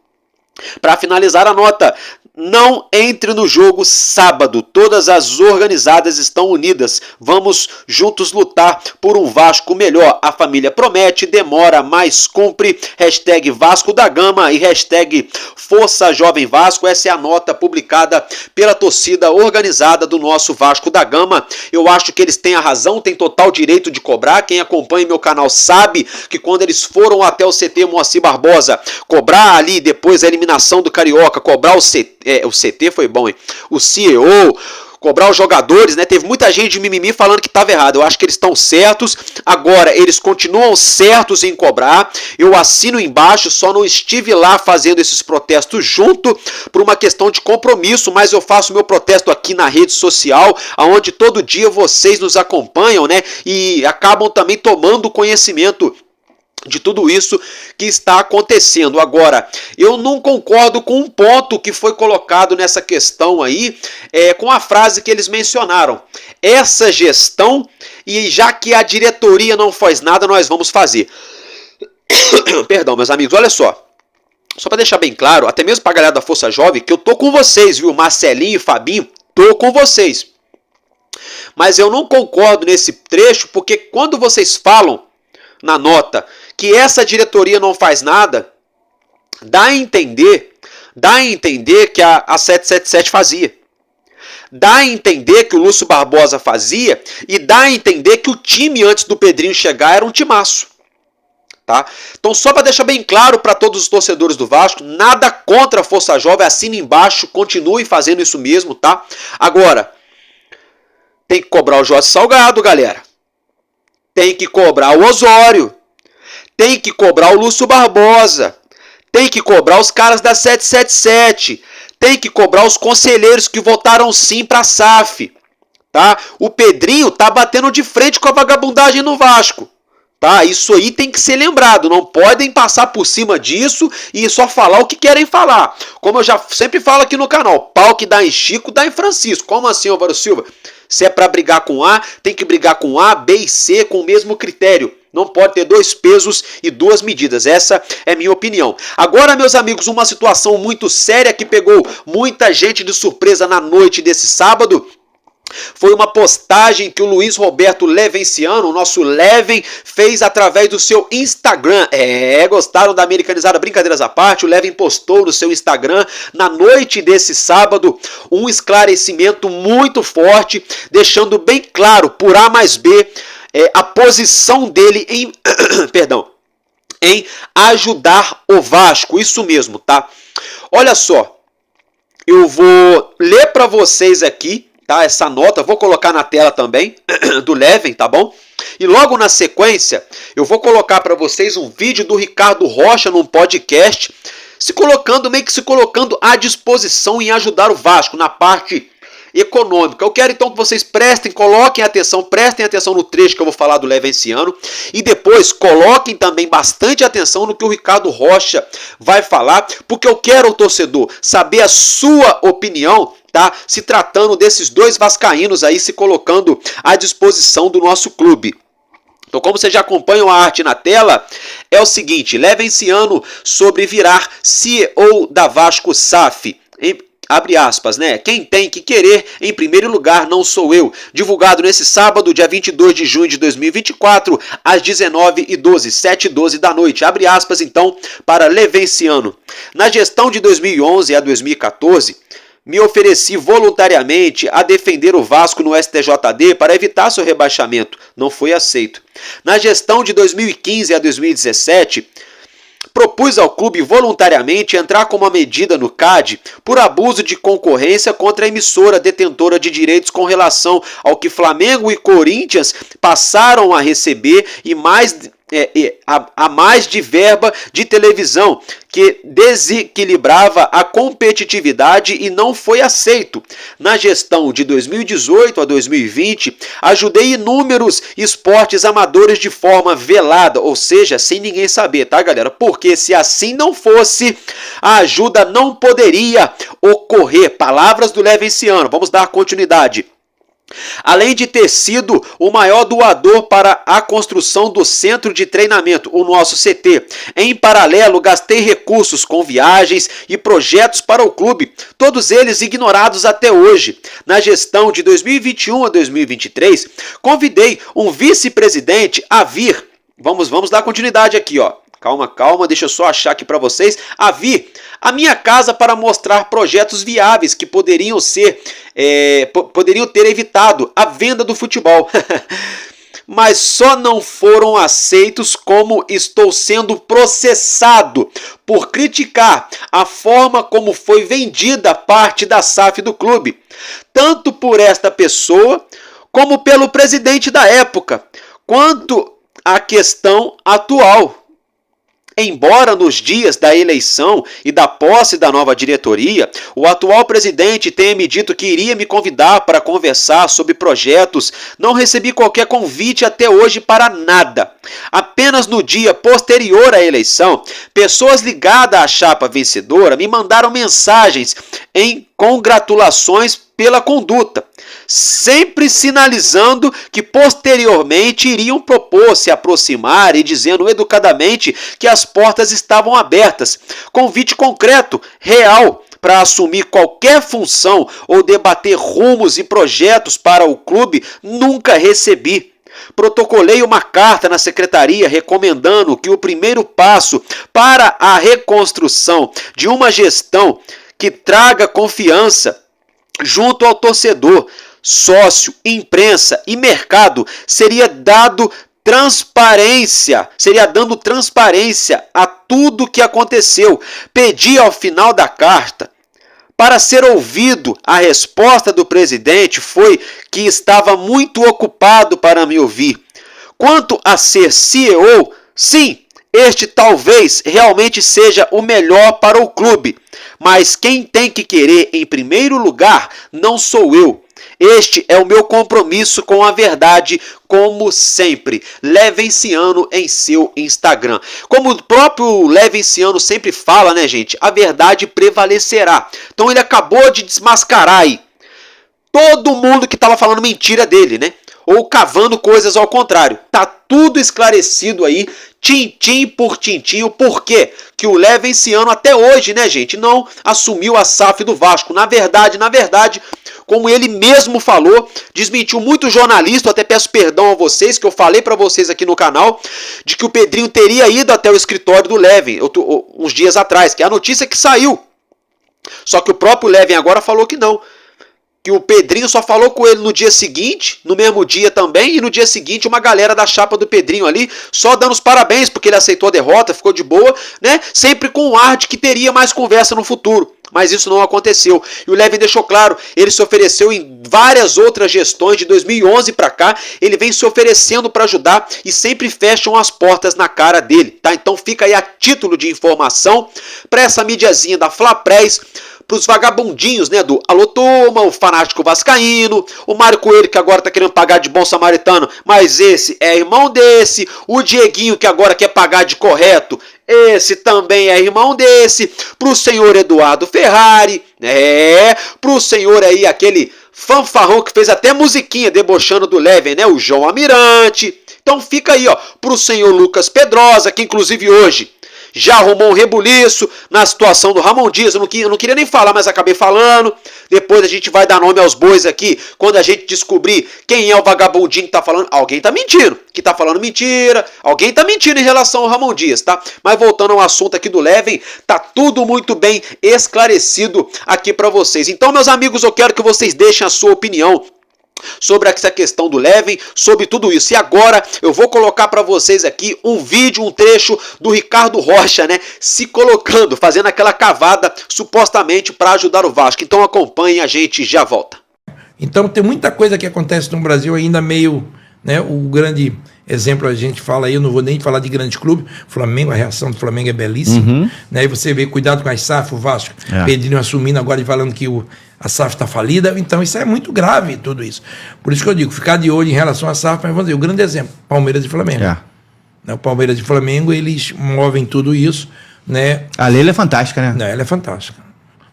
Para finalizar a nota, não entre no jogo sábado. Todas as organizadas estão unidas. Vamos juntos lutar por um Vasco melhor. A família promete, demora, mas cumpre. Hashtag Vasco da Gama e hashtag Força Jovem Vasco. Essa é a nota publicada pela torcida organizada do nosso Vasco da Gama. Eu acho que eles têm a razão, têm total direito de cobrar. Quem acompanha meu canal sabe que quando eles foram até o CT Moacir Barbosa cobrar ali depois a eliminação do Carioca, cobrar o CT foi bom, hein? O CEO, cobrar os jogadores, né? Teve muita gente de mimimi falando que estava errado. Eu acho que eles estão certos. Agora, eles continuam certos em cobrar. Eu assino embaixo, só não estive lá fazendo esses protestos junto por uma questão de compromisso, mas eu faço meu protesto aqui na rede social, onde todo dia vocês nos acompanham, né? E acabam também tomando conhecimento de tudo isso que está acontecendo. Agora, eu não concordo com um ponto que foi colocado nessa questão aí, com a frase que eles mencionaram. Essa gestão, e já que a diretoria não faz nada, nós vamos fazer. Perdão, meus amigos, olha só. Só para deixar bem claro, até mesmo para a galera da Força Jovem, que eu tô com vocês, viu? Marcelinho e Fabinho, tô com vocês. Mas eu não concordo nesse trecho, porque quando vocês falam na nota que essa diretoria não faz nada, dá a entender que a 777 fazia. Dá a entender que o Lúcio Barbosa fazia e dá a entender que o time antes do Pedrinho chegar era um timaço. Tá? Então, só para deixar bem claro para todos os torcedores do Vasco, nada contra a Força Jovem, assine embaixo, continue fazendo isso mesmo, tá? Agora, tem que cobrar o Jorge Salgado, galera. Tem que cobrar o Osório. Tem que cobrar o Lúcio Barbosa. Tem que cobrar os caras da 777. Tem que cobrar os conselheiros que votaram sim para a SAF. Tá? O Pedrinho tá batendo de frente com a vagabundagem no Vasco. Tá? Isso aí tem que ser lembrado. Não podem passar por cima disso e só falar o que querem falar. Como eu já sempre falo aqui no canal, pau que dá em Chico, dá em Francisco. Como assim, Álvaro Silva? Se é para brigar com A, tem que brigar com A, B e C com o mesmo critério. Não pode ter dois pesos e duas medidas. Essa é minha opinião. Agora, meus amigos, uma situação muito séria que pegou muita gente de surpresa na noite desse sábado foi uma postagem que o Luiz Roberto Levenciano, o nosso Leven, fez através do seu Instagram. Gostaram da americanizada? Brincadeiras à parte, o Leven postou no seu Instagram, na noite desse sábado, um esclarecimento muito forte, deixando bem claro, por A mais B, a posição dele em, em ajudar o Vasco. Isso mesmo, tá? Olha só, eu vou ler para vocês aqui, tá, essa nota, vou colocar na tela também, do Leven, tá bom? E logo na sequência, eu vou colocar para vocês um vídeo do Ricardo Rocha num podcast, meio que se colocando à disposição em ajudar o Vasco na parte econômica. Eu quero então que vocês prestem atenção no trecho que eu vou falar do Levenciano e depois coloquem também bastante atenção no que o Ricardo Rocha vai falar, porque eu quero, o torcedor, saber a sua opinião, tá? Se tratando desses dois vascaínos aí se colocando à disposição do nosso clube. Então, como vocês já acompanham a arte na tela, é o seguinte: Levenciano sobre virar CEO da Vasco SAF. Abre aspas, né? Quem tem que querer, em primeiro lugar, não sou eu. Divulgado nesse sábado, dia 22 de junho de 2024, às 19h12, 7h12 da noite. Abre aspas, então, para Levenciano. Na gestão de 2011 a 2014, me ofereci voluntariamente a defender o Vasco no STJD para evitar seu rebaixamento. Não foi aceito. Na gestão de 2015 a 2017... propus ao clube voluntariamente entrar com uma medida no CAD por abuso de concorrência contra a emissora detentora de direitos com relação ao que Flamengo e Corinthians passaram a receber e mais de verba de televisão, que desequilibrava a competitividade e não foi aceito. Na gestão de 2018 a 2020, ajudei inúmeros esportes amadores de forma velada, ou seja, sem ninguém saber, tá, galera? Porque se assim não fosse, a ajuda não poderia ocorrer. Palavras do Levenciano. Vamos dar continuidade. Além de ter sido o maior doador para a construção do centro de treinamento, o nosso CT, em paralelo gastei recursos com viagens e projetos para o clube, todos eles ignorados até hoje. Na gestão de 2021 a 2023, convidei um vice-presidente a vir. Vamos dar continuidade aqui, ó. Calma, deixa eu só achar aqui para vocês. A vir à minha casa para mostrar projetos viáveis que poderiam ter evitado a venda do futebol. mas só não foram aceitos como estou sendo processado por criticar a forma como foi vendida parte da SAF do clube, tanto por esta pessoa como pelo presidente da época, quanto à questão atual. Embora nos dias da eleição e da posse da nova diretoria, o atual presidente tenha me dito que iria me convidar para conversar sobre projetos, não recebi qualquer convite até hoje para nada. Apenas no dia posterior à eleição, pessoas ligadas à chapa vencedora me mandaram mensagens em congratulações pela conduta, sempre sinalizando que posteriormente iriam propor se aproximar e dizendo educadamente que as portas estavam abertas. Convite concreto, real, para assumir qualquer função ou debater rumos e projetos para o clube, nunca recebi. Protocolei uma carta na secretaria recomendando que o primeiro passo para a reconstrução de uma gestão que traga confiança junto ao torcedor, sócio, imprensa e mercado seria dando transparência a tudo que aconteceu. Pedi ao final da carta para ser ouvido. A resposta do presidente foi que estava muito ocupado para me ouvir. Quanto a ser CEO, sim, este talvez realmente seja o melhor para o clube, mas quem tem que querer em primeiro lugar não sou eu. Este é o meu compromisso com a verdade, como sempre. Levenciano em seu Instagram. Como o próprio Levenciano sempre fala, né, gente? A verdade prevalecerá. Então ele acabou de desmascarar aí todo mundo que estava falando mentira dele, né? Ou cavando coisas ao contrário. Tá tudo esclarecido aí, tintim por tintim, o porquê que o Levenciano até hoje, né, gente, não assumiu a SAF do Vasco. Na verdade, como ele mesmo falou, desmentiu muito jornalista, eu até peço perdão a vocês, que eu falei para vocês aqui no canal, de que o Pedrinho teria ido até o escritório do Leven, uns dias atrás, que é a notícia que saiu. Só que o próprio Leven agora falou que não. Que o Pedrinho só falou com ele no dia seguinte, no mesmo dia também, e no dia seguinte uma galera da chapa do Pedrinho ali, só dando os parabéns, porque ele aceitou a derrota, ficou de boa, né? Sempre com o ar de que teria mais conversa no futuro. Mas isso não aconteceu. E o Leven deixou claro, ele se ofereceu em várias outras gestões, de 2011 para cá, ele vem se oferecendo para ajudar e sempre fecham as portas na cara dele, tá? Então fica aí a título de informação para essa mídiazinha da Flapress, para os vagabundinhos, né, do Alô Turma, o fanático vascaíno, o Mário Coelho que agora tá querendo pagar de bom samaritano, mas esse é irmão desse, o Dieguinho que agora quer pagar de correto, esse também é irmão desse, pro senhor Eduardo Ferrari, pro senhor aí, aquele fanfarrão que fez até musiquinha debochando do Leven, né, o João Almirante. Então fica aí, ó, pro senhor Lucas Pedrosa, que inclusive hoje já arrumou um rebuliço na situação do Ramon Dias. Eu não queria nem falar, mas acabei falando. Depois a gente vai dar nome aos bois aqui, quando a gente descobrir quem é o vagabundinho que tá falando. Alguém tá mentindo, que tá falando mentira. Alguém tá mentindo em relação ao Ramon Dias, tá? Mas voltando ao assunto aqui do Leven, tá tudo muito bem esclarecido aqui pra vocês. Então, meus amigos, eu quero que vocês deixem a sua opinião sobre essa questão do Leven, sobre tudo isso. E agora eu vou colocar para vocês aqui um vídeo, um trecho do Ricardo Rocha, né, se colocando, fazendo aquela cavada supostamente para ajudar o Vasco. Então acompanhem, a gente já volta. Então tem muita coisa que acontece no Brasil ainda meio, né, o grande exemplo a gente fala aí, eu não vou nem falar de grande clube, Flamengo, a reação do Flamengo é belíssima, né, e você vê, cuidado com as SAF, o Vasco, Pedrinho assumindo agora e falando que a SAF está falida, então isso é muito grave, tudo isso. Por isso que eu digo, ficar de olho em relação à SAF, mas vamos dizer, o grande exemplo, Palmeiras e Flamengo. Né, o Palmeiras e Flamengo, eles movem tudo isso, né. A Leila é fantástica, né? Não, ela é fantástica.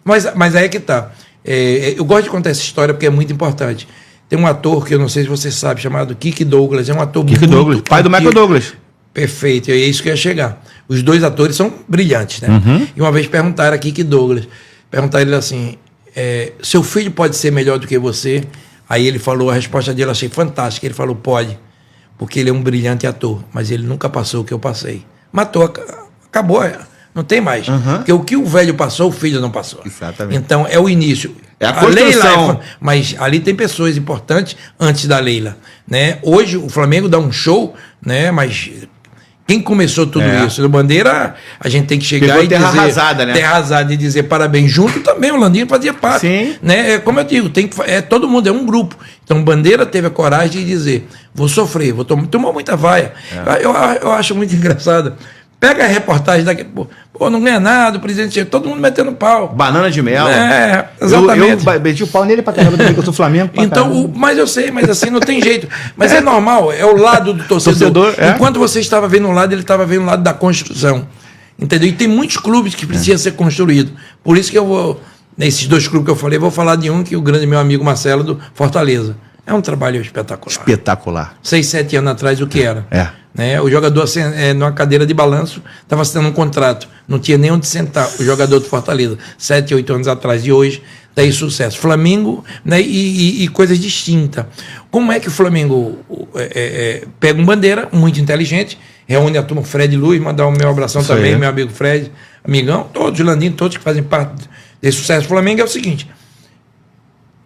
Mas aí é que tá. Eu gosto de contar essa história porque é muito importante. Tem um ator que eu não sei se você sabe, chamado Kirk Douglas. É um ator Kirk Douglas, pai do Michael Douglas. Perfeito, é isso que eu ia chegar. Os dois atores são brilhantes, né? E uma vez perguntaram a Kirk Douglas, perguntaram ele assim, seu filho pode ser melhor do que você? Aí ele falou, a resposta dele eu achei fantástica, ele falou, pode, porque ele é um brilhante ator, mas ele nunca passou o que eu passei. Matou, acabou, não tem mais. Porque o que o velho passou, o filho não passou. Exatamente. Então é o início. É a construção. Leila, mas ali tem pessoas importantes antes da Leila, né? Hoje o Flamengo dá um show, né? Mas quem começou tudo isso? No Bandeira, a gente tem que chegar pegou e terra dizer... arrasada, né? Terra arrasada e dizer parabéns. Junto também, o Landinho fazia parte. Sim. Né? Como eu digo, todo mundo é um grupo. Então, Bandeira teve a coragem de dizer, vou sofrer, tomou muita vaia. Eu acho muito engraçado. Pega a reportagem daqui, pô, não ganha nada, o presidente chega, todo mundo metendo pau. Banana de mel. Exatamente. Eu meti o pau nele pra caramba, que eu sou Flamengo. Então, mas eu sei, mas assim não tem jeito. Mas é normal, é o lado do torcedor. Enquanto você estava vendo um lado, ele estava vendo o lado da construção. Entendeu? E tem muitos clubes que precisam ser construídos. Por isso que eu vou, nesses 2 clubes que eu falei, vou falar de um que o grande meu amigo Marcelo, do Fortaleza. É um trabalho espetacular. Espetacular. 6, 7 anos atrás, o que era? Né? O jogador, numa cadeira de balanço, estava assinando um contrato. Não tinha nem onde sentar o jogador do Fortaleza. 7, 8 anos atrás. E hoje, daí sucesso. Flamengo, né? E coisas distintas. Como é que o Flamengo pega um Bandeira, muito inteligente, reúne a turma Fred Luiz, mandar o meu abração isso também, meu amigo Fred, amigão, todos, Landinho, todos que fazem parte desse sucesso do Flamengo, é o seguinte,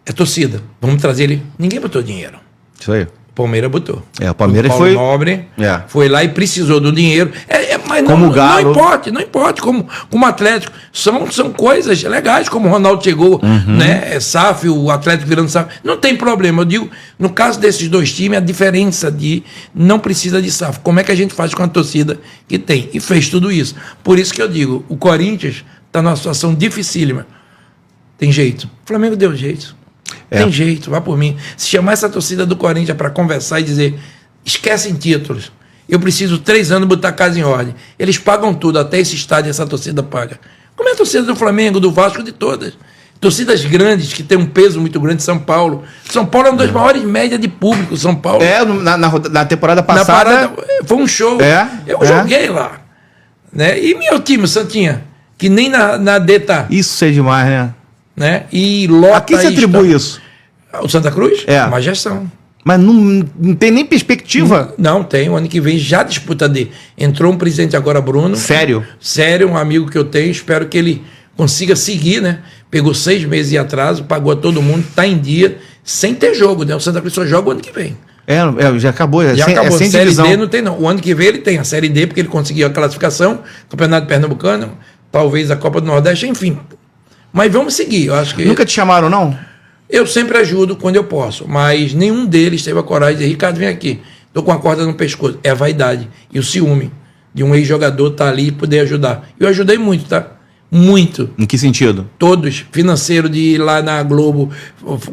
é torcida, vamos trazer ele, ninguém botou dinheiro. Isso aí. O Palmeiras botou. O Palmeiras o Paulo foi... Nobre foi lá e precisou do dinheiro. Mas como o Galo. Não importa, como Atlético. São coisas legais, como o Ronaldo chegou, né? SAF, o Atlético virando SAF. Não tem problema. Eu digo, no caso desses 2 times, a diferença de não precisa de SAF. Como é que a gente faz com a torcida que tem? E fez tudo isso. Por isso que eu digo, o Corinthians está numa situação dificílima. Tem jeito. O Flamengo deu jeito. Tem jeito, vá por mim. Se chamar essa torcida do Corinthians para conversar e dizer, esquecem títulos, eu preciso 3 anos botar a casa em ordem. Eles pagam tudo, até esse estádio essa torcida paga. Como é a torcida do Flamengo, do Vasco, de todas. Torcidas grandes, que tem um peso muito grande, São Paulo. São Paulo é uma das maiores médias de público, São Paulo. Na temporada passada... foi um show. Eu joguei lá. Né? E meu time, o Santinha, que nem na D tá. Isso é demais, né? E lota. A quem se atribui isso? O Santa Cruz? Uma gestão. Mas não tem nem perspectiva? Não tem. O ano que vem já disputa D. Entrou um presidente agora, Bruno. Sério? Sério, um amigo que eu tenho. Espero que ele consiga seguir, né? Pegou 6 meses de atraso, pagou a todo mundo, tá em dia, sem ter jogo, né? O Santa Cruz só joga o ano que vem. Já acabou. Já acabou. Sem Série divisão. D não tem, não. O ano que vem ele tem a Série D, porque ele conseguiu a classificação, Campeonato Pernambucano, talvez a Copa do Nordeste, enfim. Mas vamos seguir, eu acho que... Nunca te chamaram, não? Eu sempre ajudo quando eu posso, mas nenhum deles teve a coragem de dizer, Ricardo, vem aqui, tô com a corda no pescoço. É a vaidade e o ciúme de um ex-jogador estar ali e poder ajudar. Eu ajudei muito, tá? Muito. Em que sentido? Todos. Financeiro de ir lá na Globo,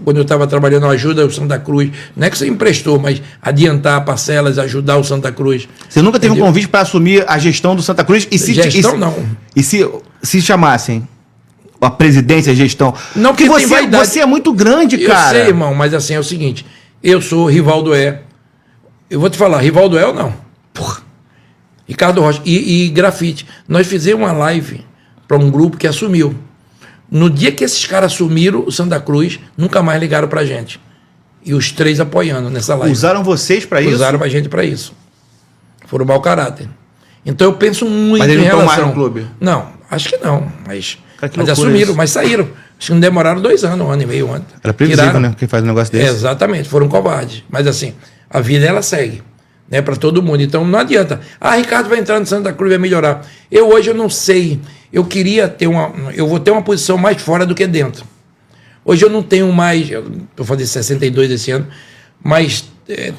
quando eu estava trabalhando, ajuda o Santa Cruz. Não é que você emprestou, mas adiantar parcelas, ajudar o Santa Cruz. Você nunca teve um convite para assumir a gestão do Santa Cruz? Não. E se chamassem? A presidência, a gestão. Não, porque você é muito grande, cara. Eu sei, irmão, mas assim é o seguinte. Eu sou Rivaldo Eu vou te falar, Rivaldo ou não? Porra. Ricardo Rocha. E grafite. Nós fizemos uma live para um grupo que assumiu. No dia que esses caras assumiram o Santa Cruz, nunca mais ligaram pra gente. E os 3 apoiando nessa live. Usaram vocês para isso? Usaram a gente para isso. Foram mau caráter. Então eu penso muito mas eles em relação... Mas eles não estão mais no clube? Não, acho que não. Mas loucura assumiram, isso. Mas saíram. Acho que não demoraram 2 anos, 1 ano e meio antes. Era previsível, né? Quem faz um negócio desse. Exatamente, foram covardes. Mas assim, a vida ela segue, né? Para todo mundo. Então não adianta. Ricardo vai entrar no Santa Cruz, vai melhorar. Hoje eu não sei. Eu queria ter eu vou ter uma posição mais fora do que dentro. Hoje eu não tenho mais. Eu estou fazendo 62 esse ano, mas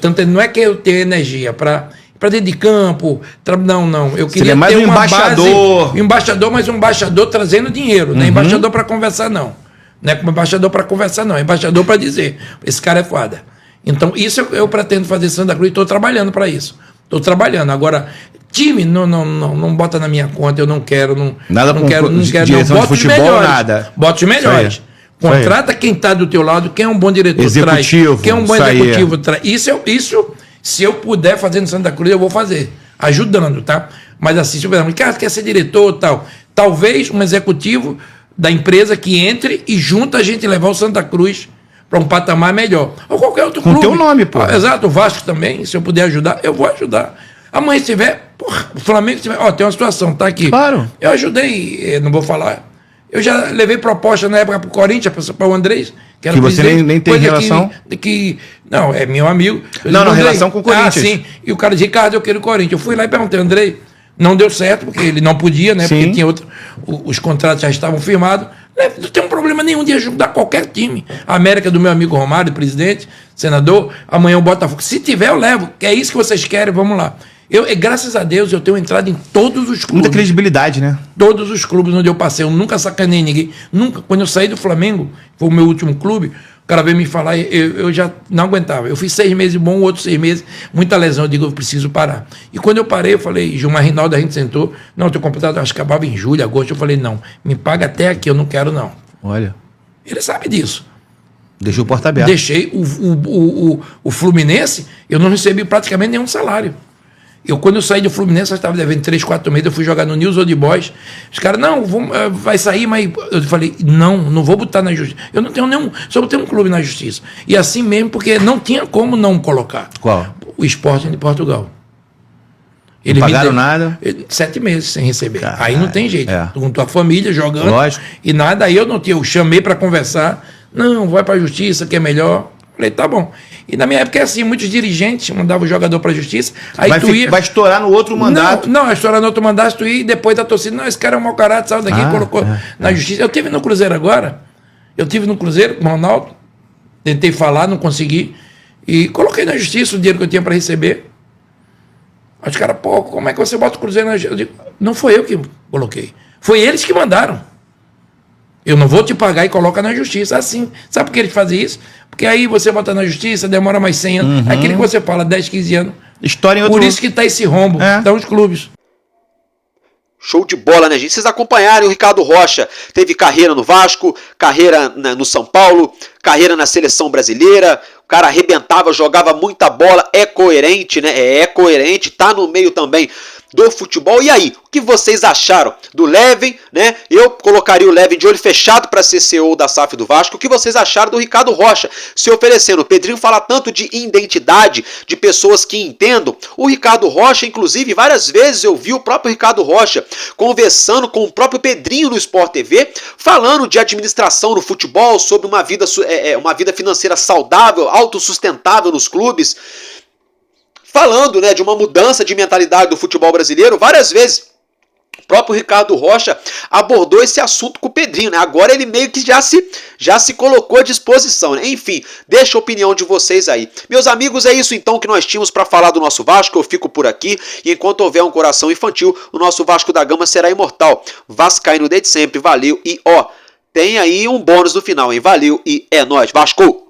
tanto não é que eu tenho energia para dentro de campo. Não. Eu queria mais ter um embaixador. Embaixador, mas um embaixador trazendo dinheiro. Não é embaixador para conversar, não. Não é como embaixador para conversar, não. É embaixador para dizer: esse cara é foda. Então, isso eu pretendo fazer Santa Cruz e estou trabalhando para isso. Estou trabalhando. Agora, time, não bota na minha conta, eu não quero. Nada não quero. Direção de futebol, nada. Bota os melhores. Contrata quem está do teu lado, quem é um bom diretor executivo, traz. Quem é um bom executivo traz. Isso, se eu puder fazer no Santa Cruz, eu vou fazer. Ajudando, tá? Mas assim, se eu puder, cara, quer ser diretor tal. Talvez um executivo da empresa que entre e junta a gente levar o Santa Cruz para um patamar melhor. Ou qualquer outro clube. Com teu nome, pô. Exato, o Vasco também, se eu puder ajudar, eu vou ajudar. Amanhã se tiver, o Flamengo se tiver, tem uma situação, tá aqui. Claro. Eu ajudei, não vou falar, Eu já levei proposta na época pro Corinthians, para o Andrés, que era que você nem tem relação? Não, é meu amigo. Não, relação com o Corinthians. Sim. E o cara disse, Ricardo, eu quero o Corinthians. Eu fui lá e perguntei, Andrei, não deu certo, porque ele não podia, né? Sim. Porque tinha os contratos já estavam firmados. Não tem um problema nenhum de ajudar qualquer time. A América do meu amigo Romário, presidente, senador, amanhã o Botafogo. Se tiver, eu levo. Que é isso que vocês querem, vamos lá. Graças a Deus, eu tenho entrado em todos os clubes. Muita credibilidade, né? Todos os clubes onde eu passei. Eu nunca sacanei ninguém. Nunca. Quando eu saí do Flamengo, foi o meu último clube, o cara veio me falar, eu já não aguentava. Eu fiz 6 meses bom, outros 6 meses, muita lesão. Eu digo, eu preciso parar. E quando eu parei, eu falei, Gilmar Rinaldo, a gente sentou. Não, teu contrato acho que acabava em julho, agosto. Eu falei, não, me paga até aqui, eu não quero não. Olha. Ele sabe disso. Deixou o porta aberta. Deixei o Fluminense, eu não recebi praticamente nenhum salário. Quando eu saí do Fluminense, eu estava devendo 3, 4 meses, eu fui jogar no News Old Boys. Os caras, não, vai sair, mas eu falei, não vou botar na justiça. Eu não tenho nenhum, só botei um clube na justiça. E assim mesmo, porque não tinha como não colocar. Qual? O Sporting de Portugal. Não pagaram nada? 7 meses sem receber. Caralho, aí não tem jeito. Com tua família jogando. Lógico. E nada, aí eu não tinha. Eu chamei para conversar. Não, vai para a justiça, que é melhor. Falei, tá bom. E na minha época é assim, muitos dirigentes mandavam o jogador para a justiça. Aí vai estourar no outro mandato. Não, vai estourar no outro mandato, tu ia e depois da torcida, não, esse cara é um mau caráter, saiu daqui e colocou na justiça. Eu tive no Cruzeiro agora. Eu tive no Cruzeiro com o Ronaldo. Tentei falar, não consegui. E coloquei na justiça o dinheiro que eu tinha para receber. Os caras, pô, como é que você bota o Cruzeiro na justiça? Eu digo, não foi eu que coloquei. Foi eles que mandaram. Eu não vou te pagar e coloca na justiça. Assim. Sabe por que eles fazem isso? Porque aí você bota na justiça, demora mais 100 anos. É aquilo que você fala, 10, 15 anos. História em outro... Por isso que tá esse rombo. Estão os clubes. Show de bola, né, gente? Vocês acompanharam o Ricardo Rocha. Teve carreira no Vasco, carreira no São Paulo, carreira na seleção brasileira. O cara arrebentava, jogava muita bola. É coerente, né? É coerente. Tá no meio também do futebol. E aí, o que vocês acharam do Levin, né? Eu colocaria o Levin de olho fechado para ser CEO da SAF do Vasco. O que vocês acharam do Ricardo Rocha se oferecendo? O Pedrinho fala tanto de identidade, de pessoas que entendam. O Ricardo Rocha, inclusive, várias vezes eu vi o próprio Ricardo Rocha conversando com o próprio Pedrinho no Sport TV, falando de administração no futebol, sobre uma vida financeira saudável, autossustentável nos clubes. Falando, né, de uma mudança de mentalidade do futebol brasileiro, várias vezes o próprio Ricardo Rocha abordou esse assunto com o Pedrinho, né? Agora ele meio que já se colocou à disposição, né? Enfim, deixa a opinião de vocês aí. Meus amigos, é isso então que nós tínhamos para falar do nosso Vasco. Eu fico por aqui e enquanto houver um coração infantil, o nosso Vasco da Gama será imortal. Vascaíno desde sempre, valeu e ó, tem aí um bônus no final, hein? Valeu e é nóis, Vasco!